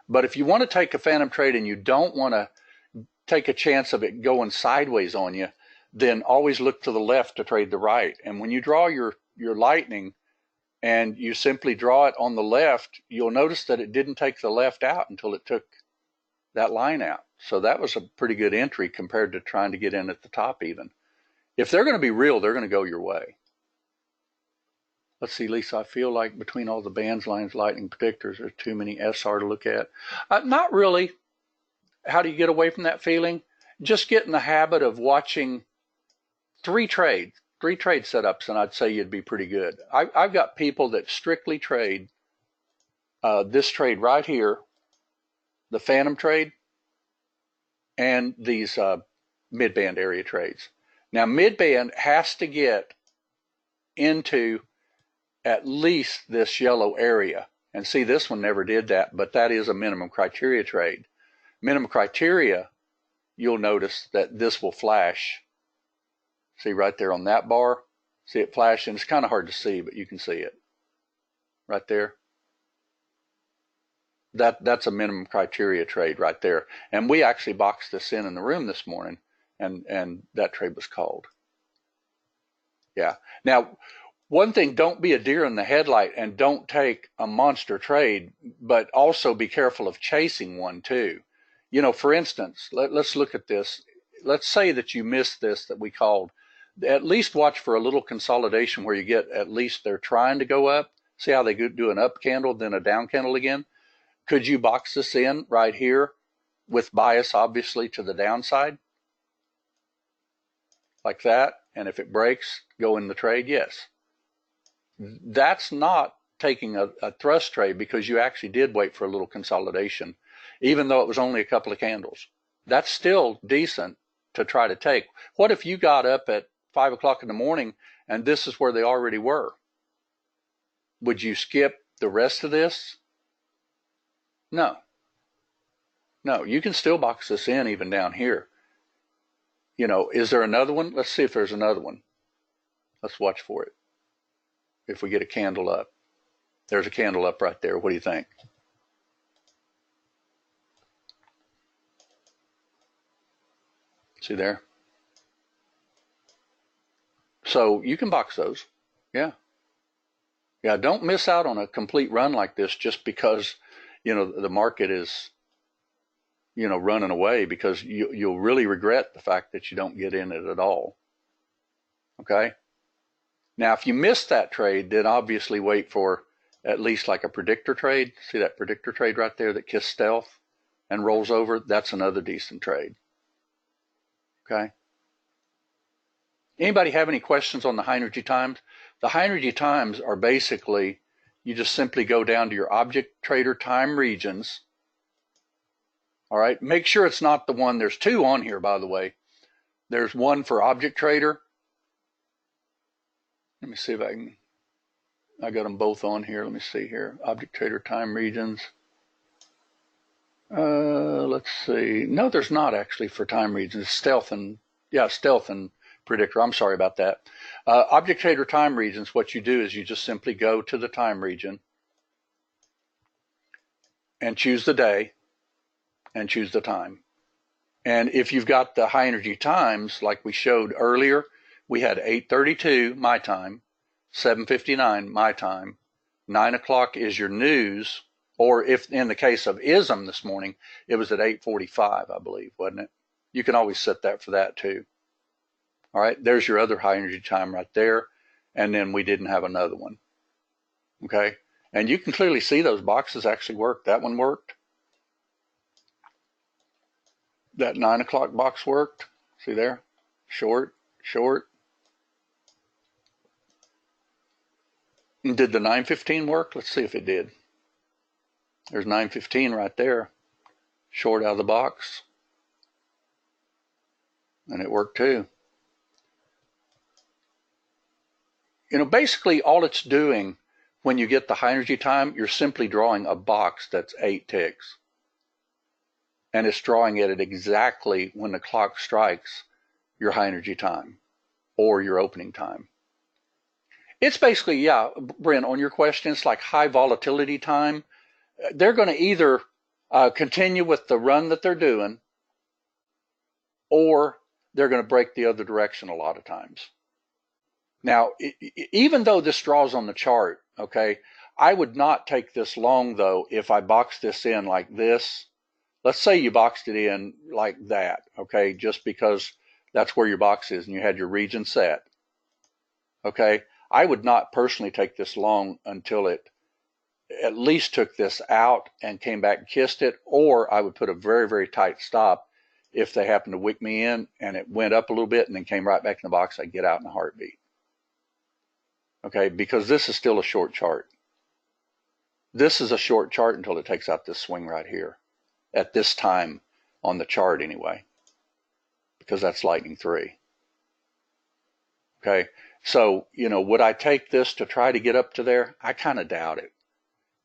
But if you want to take a phantom trade and you don't want to take a chance of it going sideways on you, then always look to the left to trade the right. And when you draw your lightning and you simply draw it on the left, you'll notice that it didn't take the left out until it took that line out. So that was a pretty good entry compared to trying to get in at the top even. If they're going to be real, they're going to go your way. Let's see, Lisa, I feel like between all the bands, lines, lightning, predictors, there's too many SR to look at. Not really. How do you get away from that feeling? Just get in the habit of watching 3 trades. trade setups, and I'd say you'd be pretty good. I've got people that strictly trade this trade right here, the phantom trade, and these mid-band area trades. Now, mid-band has to get into at least this yellow area. And see, this one never did that, but that is a minimum criteria trade. Minimum criteria, you'll notice that this will flash. See right there on that bar? See it flash, and it's kind of hard to see, but you can see it right there. That's a minimum criteria trade right there. And we actually boxed this in the room this morning, and that trade was called. Yeah. Now, one thing, don't be a deer in the headlight and don't take a monster trade, but also be careful of chasing one too. You know, for instance, let's look at this. Let's say that you missed this that we called. At least watch for a little consolidation where you get at least they're trying to go up. See how they do an up candle, then a down candle again? Could you box this in right here with bias obviously to the downside? Like that. And if it breaks, go in the trade? Yes. That's not taking a thrust trade because you actually did wait for a little consolidation, even though it was only a couple of candles. That's still decent to try to take. What if you got up at 5 o'clock in the morning and this is where they already were? Would you skip the rest of this? No. No, you can still box this in even down here. You know, is there another one? Let's see if there's another one. Let's watch for it. If we get a candle up. There's a candle up right there. What do you think? See there? So you can box those. Yeah. Yeah, don't miss out on a complete run like this just because, you know, the market is, you know, running away, because you'll really regret the fact that you don't get in it at all. Okay? Now, if you miss that trade, then obviously wait for at least like a predictor trade. See that predictor trade right there that kissed stealth and rolls over? That's another decent trade. Okay? Anybody have any questions on the high energy times? The high energy times are basically, you just simply go down to your object trader time regions. All right? Make sure it's not the one. There's two on here, by the way. There's one for object trader. Let me see if I got them both on here. Let me see here. Object trader time regions. Let's see. No, there's not actually for time regions. Stealth and predictor. I'm sorry about that. Object trader time regions, what you do is you just simply go to the time region and choose the day and choose the time. And if you've got the high energy times, like we showed earlier, we had 8:32 my time, 7:59 my time, 9 o'clock is your news, or if in the case of ISM this morning, it was at 8:45, I believe, wasn't it? You can always set that for that too. All right, there's your other high energy time right there, and then we didn't have another one. Okay, and you can clearly see those boxes actually worked. That one worked. That 9 o'clock box worked. See there? Short, short. And did the 9:15 work? Let's see if it did. There's 9:15 right there. Short out of the box. And it worked too. You know, basically all it's doing when you get the high energy time, you're simply drawing a box that's 8 ticks. And it's drawing it at exactly when the clock strikes your high energy time or your opening time. It's basically, yeah, Brent, on your question, it's like high volatility time. They're going to either continue with the run that they're doing, or they're going to break the other direction a lot of times. Now, even though this draws on the chart, okay, I would not take this long, though, if I box this in like this. Let's say you boxed it in like that, okay, just because that's where your box is and you had your region set, okay? I would not personally take this long until it at least took this out and came back and kissed it, or I would put a very, very tight stop if they happened to wick me in and it went up a little bit and then came right back in the box. I'd get out in a heartbeat. okay, because this is still a short chart. This is a short chart until it takes out this swing right here at this time on the chart anyway, because that's lightning 3. Okay, so, would I take this to try to get up to there? I kind of doubt it,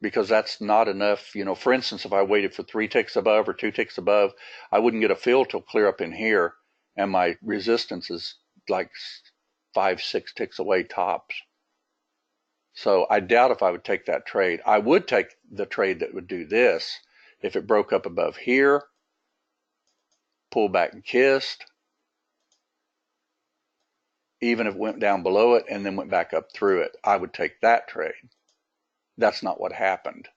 because that's not enough. For instance, if I waited for 3 ticks above or 2 ticks above, I wouldn't get a fill till clear up in here, and my resistance is like 5, 6 ticks away tops. So I doubt if I would take that trade. I would take the trade that would do this if it broke up above here, pulled back and kissed, even if it went down below it and then went back up through it. I would take that trade. That's not what happened,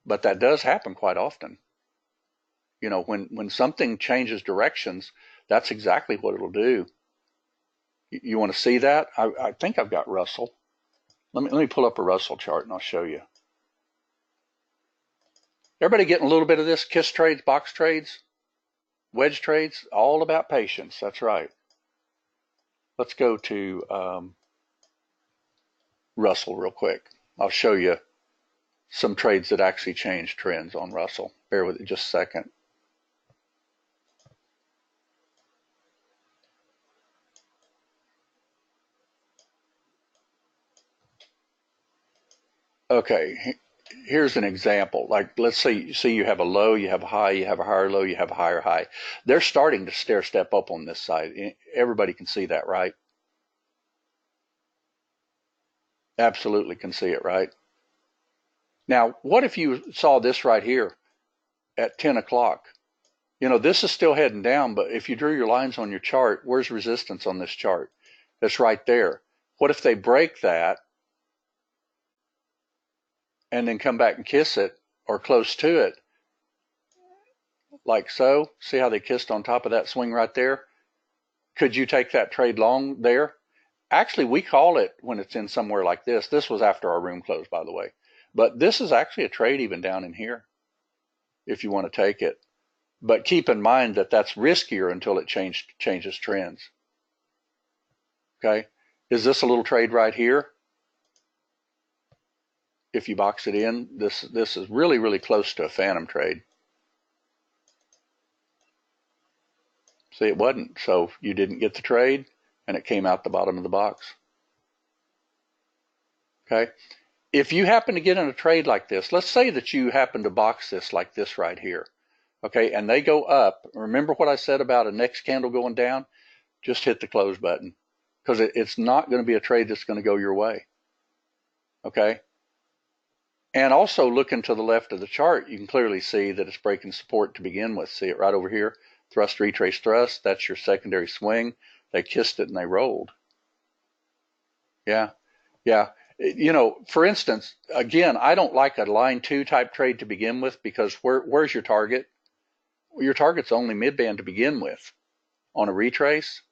but that does happen quite often. When something changes directions, that's exactly what it'll do. You want to see that? I think I've got Russell. Let me pull up a Russell chart and I'll show you. Everybody getting a little bit of this? Kiss trades, box trades, wedge trades, all about patience. That's right. Let's go to Russell real quick. I'll show you some trades that actually change trends on Russell. Bear with it just a second. Okay, here's an example. Like, let's say you have a low, you have a high, you have a higher low, you have a higher high. They're starting to stair step up on this side. Everybody can see that, right? Absolutely can see it, right? Now, what if you saw this right here at 10 o'clock? This is still heading down, but if you drew your lines on your chart, where's resistance on this chart? That's right there. What if they break that and then come back and kiss it or close to it, like so? See how they kissed on top of that swing right there? Could you take that trade long there? Actually, we call it when it's in somewhere like this. This was after our room closed, by the way. But this is actually a trade even down in here if you want to take it. But keep in mind that that's riskier until it changes trends. Okay? Is this a little trade right here? If you box it in, this is really, really close to a phantom trade. See, it wasn't. So you didn't get the trade, and it came out the bottom of the box. Okay? If you happen to get in a trade like this, let's say that you happen to box this like this right here. Okay, and they go up. Remember what I said about a next candle going down? Just hit the close button, because it's not going to be a trade that's going to go your way. Okay? And also looking to the left of the chart, you can clearly see that it's breaking support to begin with. See it right over here? Thrust, retrace, thrust. That's your secondary swing. They kissed it and they rolled. Yeah. Yeah. For instance, again, I don't like a line 2 type trade to begin with, because where's your target? Well, your target's only mid-band to begin with on a retrace.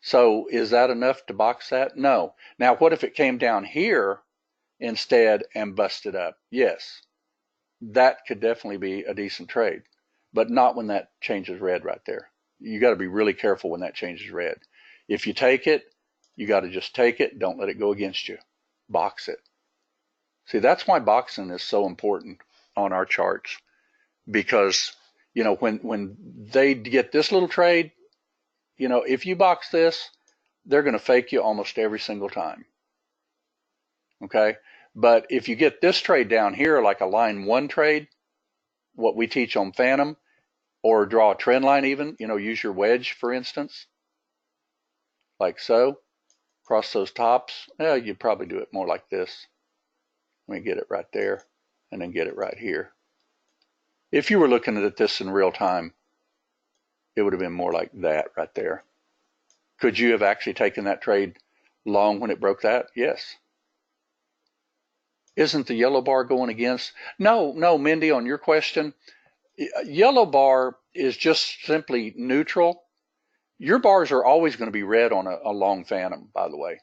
So is that enough to box that? No. Now, what if it came down here instead and busted up? Yes, that could definitely be a decent trade, but not when that changes red right there. You got to be really careful when that changes red. If you take it, you got to just take it. Don't let it go against you. Box it. See, that's why boxing is so important on our charts, because when they get this little trade, if you box this, they're going to fake you almost every single time. Okay? But if you get this trade down here, like a line 1 trade, what we teach on Phantom, or draw a trend line even, use your wedge, for instance, like so, cross those tops. Well, you'd probably do it more like this. Let me get it right there, and then get it right here. If you were looking at this in real time, it would have been more like that right there. Could you have actually taken that trade long when it broke that? Yes. Isn't the yellow bar going against? No, Mindy, on your question, yellow bar is just simply neutral. Your bars are always going to be red on a long phantom, by the way.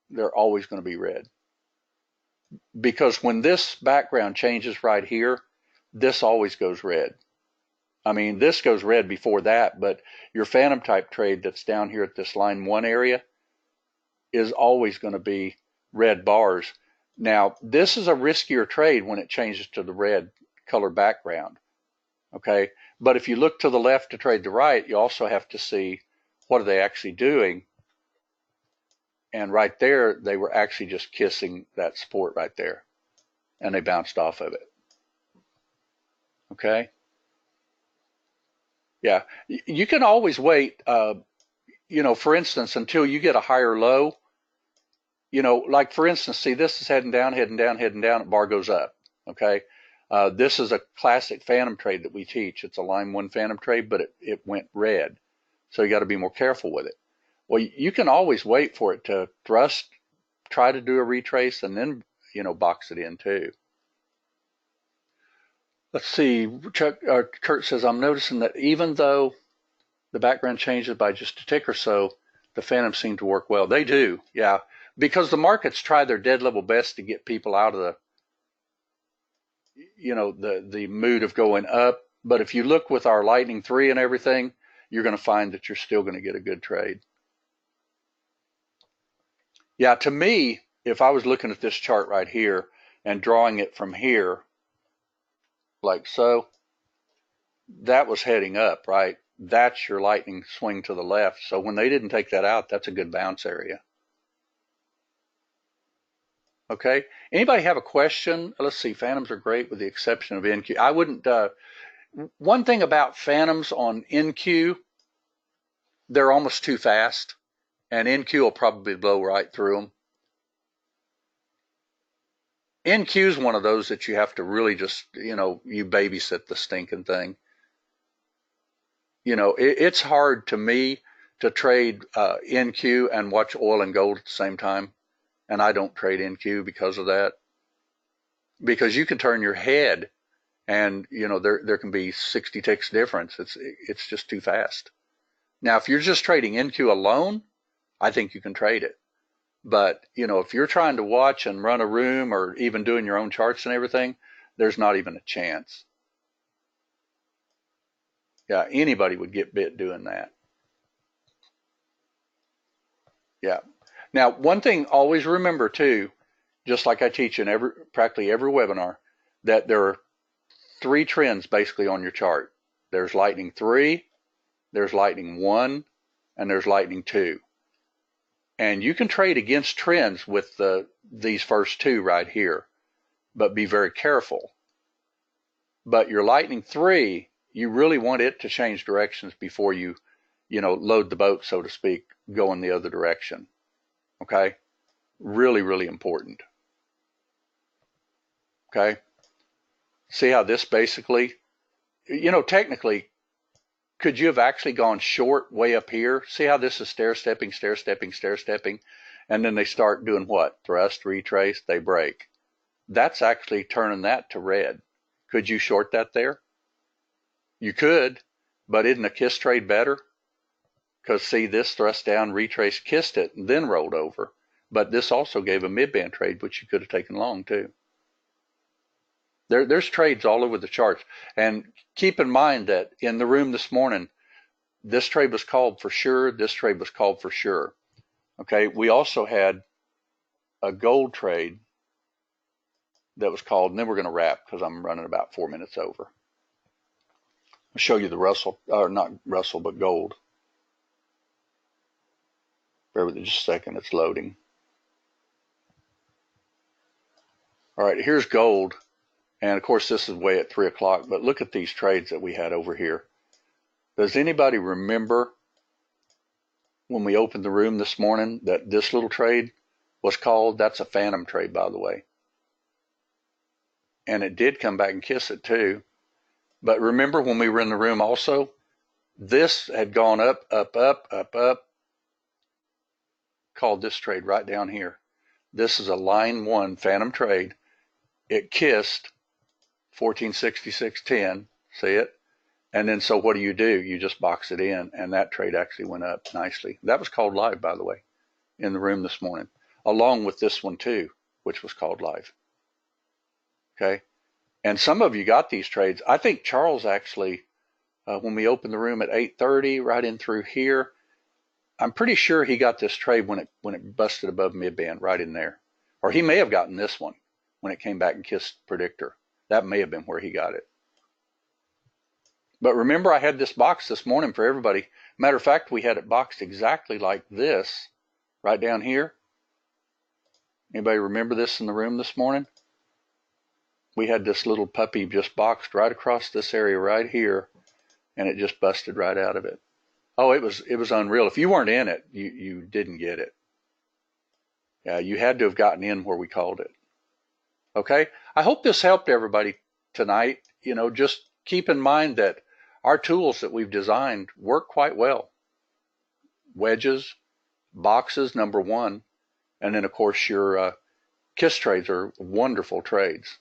They're always going to be red. Because when this background changes right here, this always goes red. I mean, this goes red before that, but your phantom type trade that's down here at this line 1 area is always going to be red bars. Now, this is a riskier trade when it changes to the red color background, okay? But if you look to the left to trade the right, you also have to see what are they actually doing. And right there, they were actually just kissing that support right there, and they bounced off of it, okay? Yeah, you can always wait, you know, for instance, until you get a higher low. You know, like for instance, see, this is heading down, heading down, heading down, bar goes up, okay? This is a classic phantom trade that we teach. It's a line one phantom trade, but it went red. So you got to be more careful with it. Well, you can always wait for it to thrust, try to do a retrace, and then, you know, box it in too. Let's see, Kurt says, I'm noticing that even though the background changes by just a tick or so, the phantoms seem to work well. They do, yeah. Because the markets try their dead level best to get people out of the, you know, the mood of going up. But if you look with our Lightning 3 and everything, you're going to find that you're still going to get a good trade. Yeah, to me, if I was looking at this chart right here and drawing it from here, like so, that was heading up, right? That's your lightning swing to the left. So when they didn't take that out, that's a good bounce area. Okay. Anybody have a question? Let's see. Phantoms are great with the exception of NQ. I wouldn't. One thing about phantoms on NQ, they're almost too fast, and NQ will probably blow right through them. NQ is one of those that you have to really just, you know, you babysit the stinking thing. You know, it's hard to me to trade NQ and watch oil and gold at the same time. And I don't trade NQ because of that. Because you can turn your head and, you know, there can be 60 ticks difference. It's just too fast. Now, if you're just trading NQ alone, I think you can trade it. But, you know, if you're trying to watch and run a room or even doing your own charts and everything, there's not even a chance. Yeah, anybody would get bit doing that. Yeah. Now, one thing always remember too, just like I teach in practically every webinar, that there are three trends basically on your chart. There's Lightning 3, there's Lightning 1, and there's Lightning 2. And you can trade against trends with these first two right here, but be very careful. But your Lightning 3, you really want it to change directions before you know, load the boat, so to speak, go in the other direction. Okay? Really, really important. Okay? See how this basically, you know, technically, could you have actually gone short way up here? See how this is stair-stepping, stair-stepping, stair-stepping, and then they start doing what? Thrust, retrace, they break. That's actually turning that to red. Could you short that there? You could, but isn't a kiss trade better? Because see, this thrust down, retrace, kissed it, and then rolled over. But this also gave a mid-band trade, which you could have taken long too. There's trades all over the charts. And keep in mind that in the room this morning, this trade was called for sure. This trade was called for sure. Okay, we also had a gold trade that was called, and then we're going to wrap because I'm running about 4 minutes over. I'll show you the Russell, or not Russell, but gold. Bear with me just a second, it's loading. All right, here's gold. And of course, this is way at 3 o'clock, but look at these trades that we had over here. Does anybody remember when we opened the room this morning that this little trade was called? That's a phantom trade, by the way. And it did come back and kiss it too. But remember when we were in the room also, this had gone up, up, up, up, up. Called this trade right down here. This is a line one phantom trade. It kissed 1466.10, see it? And then so what do? You just box it in, and that trade actually went up nicely. That was called live, by the way, in the room this morning, along with this one too, which was called live. Okay? And some of you got these trades. I think Charles actually, when we opened the room at 8:30, right in through here, I'm pretty sure he got this trade when it busted above mid-band, right in there. Or he may have gotten this one when it came back and kissed predictor. That may have been where he got it. But remember, I had this box this morning for everybody. Matter of fact, we had it boxed exactly like this right down here. Anybody remember this in the room this morning? We had this little puppy just boxed right across this area right here, and it just busted right out of it. Oh, it was unreal. If you weren't in it, you didn't get it. Yeah, you had to have gotten in where we called it. Okay? I hope this helped everybody tonight. You know, just keep in mind that our tools that we've designed work quite well. Wedges, boxes, number one, and then, of course, your kiss trades are wonderful trades.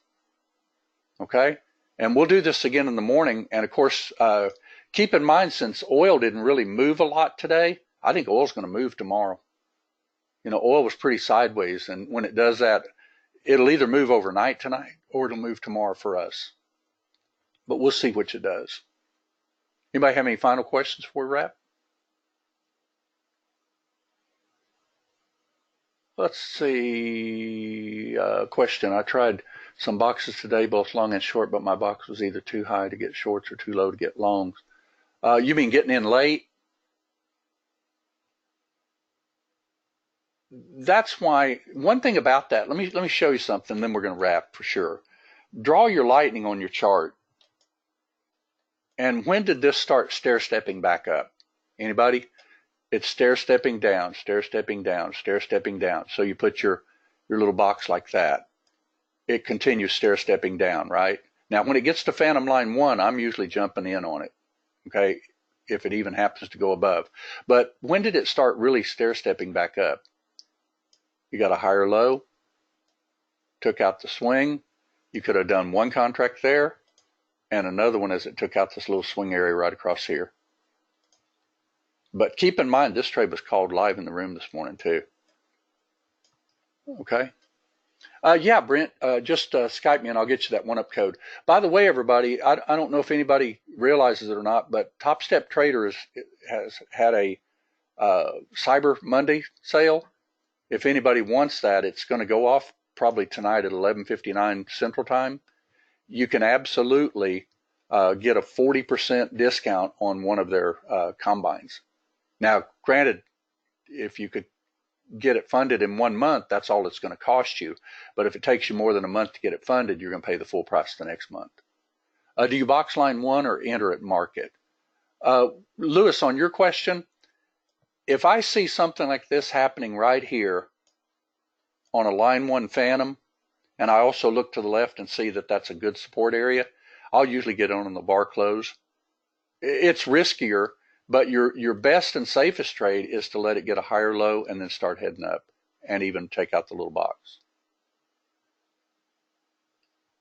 Okay? And we'll do this again in the morning. And, of course, keep in mind, since oil didn't really move a lot today, I think oil's going to move tomorrow. You know, oil was pretty sideways, and when it does that, it'll either move overnight tonight or it'll move tomorrow for us. But we'll see which it does. Anybody have any final questions before we wrap? Let's see. Question. I tried some boxes today, both long and short, but my box was either too high to get shorts or too low to get longs. You mean getting in late? That's why, one thing about that, let me show you something, then we're going to wrap for sure. Draw your lightning on your chart. And when did this start stair-stepping back up? Anybody? It's stair-stepping down, stair-stepping down, stair-stepping down. So you put your little box like that. It continues stair-stepping down, right? Now, when it gets to Phantom Line 1, I'm usually jumping in on it, okay, if it even happens to go above. But when did it start really stair-stepping back up? You got a higher low, took out the swing. You could have done one contract there and another one as it took out this little swing area right across here. But keep in mind, this trade was called live in the room this morning too. Okay. Yeah, Brent, just Skype me and I'll get you that one-up code. By the way, everybody, I don't know if anybody realizes it or not, but Top Step Trader has had a Cyber Monday sale. If anybody wants that, it's going to go off probably tonight at 11:59 Central Time. You can absolutely get a 40% discount on one of their combines. Now, granted, if you could get it funded in 1 month, that's all it's going to cost you. But if it takes you more than a month to get it funded, you're going to pay the full price the next month. Do you box line 1 or enter at market? Lewis, on your question, if I see something like this happening right here on a line 1 Phantom, and I also look to the left and see that that's a good support area, I'll usually get on the bar close. It's riskier, but your best and safest trade is to let it get a higher low and then start heading up and even take out the little box.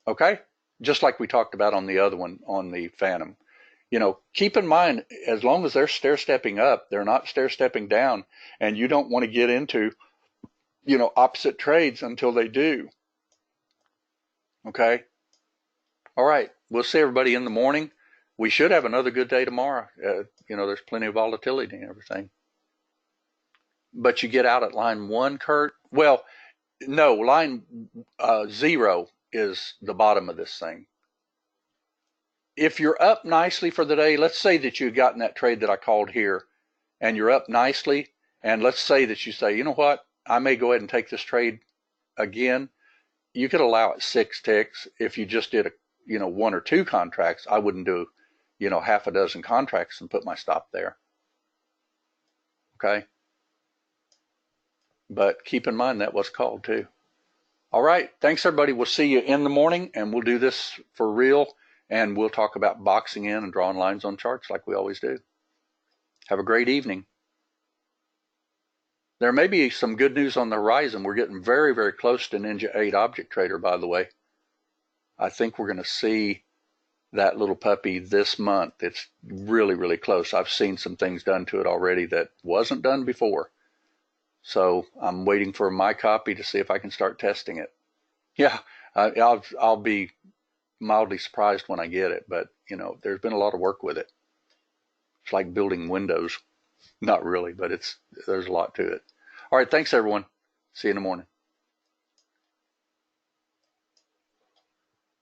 Okay? Just like we talked about on the other one, on the Phantom. You know, keep in mind, as long as they're stair-stepping up, they're not stair-stepping down, and you don't want to get into, you know, opposite trades until they do. Okay? All right. We'll see everybody in the morning. We should have another good day tomorrow. You know, there's plenty of volatility and everything. But you get out at line 1, Kurt? Well, no, line 0 is the bottom of this thing. If you're up nicely for the day, let's say that you've gotten that trade that I called here, and you're up nicely, and let's say that you say, you know what, I may go ahead and take this trade again. You could allow it 6 ticks. If you just did 1 or 2 contracts, I wouldn't do, half a dozen contracts and put my stop there. Okay? But keep in mind that was called too. All right. Thanks, everybody. We'll see you in the morning, and we'll do this for real, and we'll talk about boxing in and drawing lines on charts like we always do. Have a great evening. There may be some good news on the horizon. We're getting very, very close to Ninja 8 Object Trader, by the way. I think we're going to see that little puppy this month. It's really, really close. I've seen some things done to it already that wasn't done before. So I'm waiting for my copy to see if I can start testing it. Yeah, I'll be mildly surprised when I get it, but there's been a lot of work with it. It's like building Windows. Not really, but there's a lot to it. All right, thanks everyone. See you in the morning.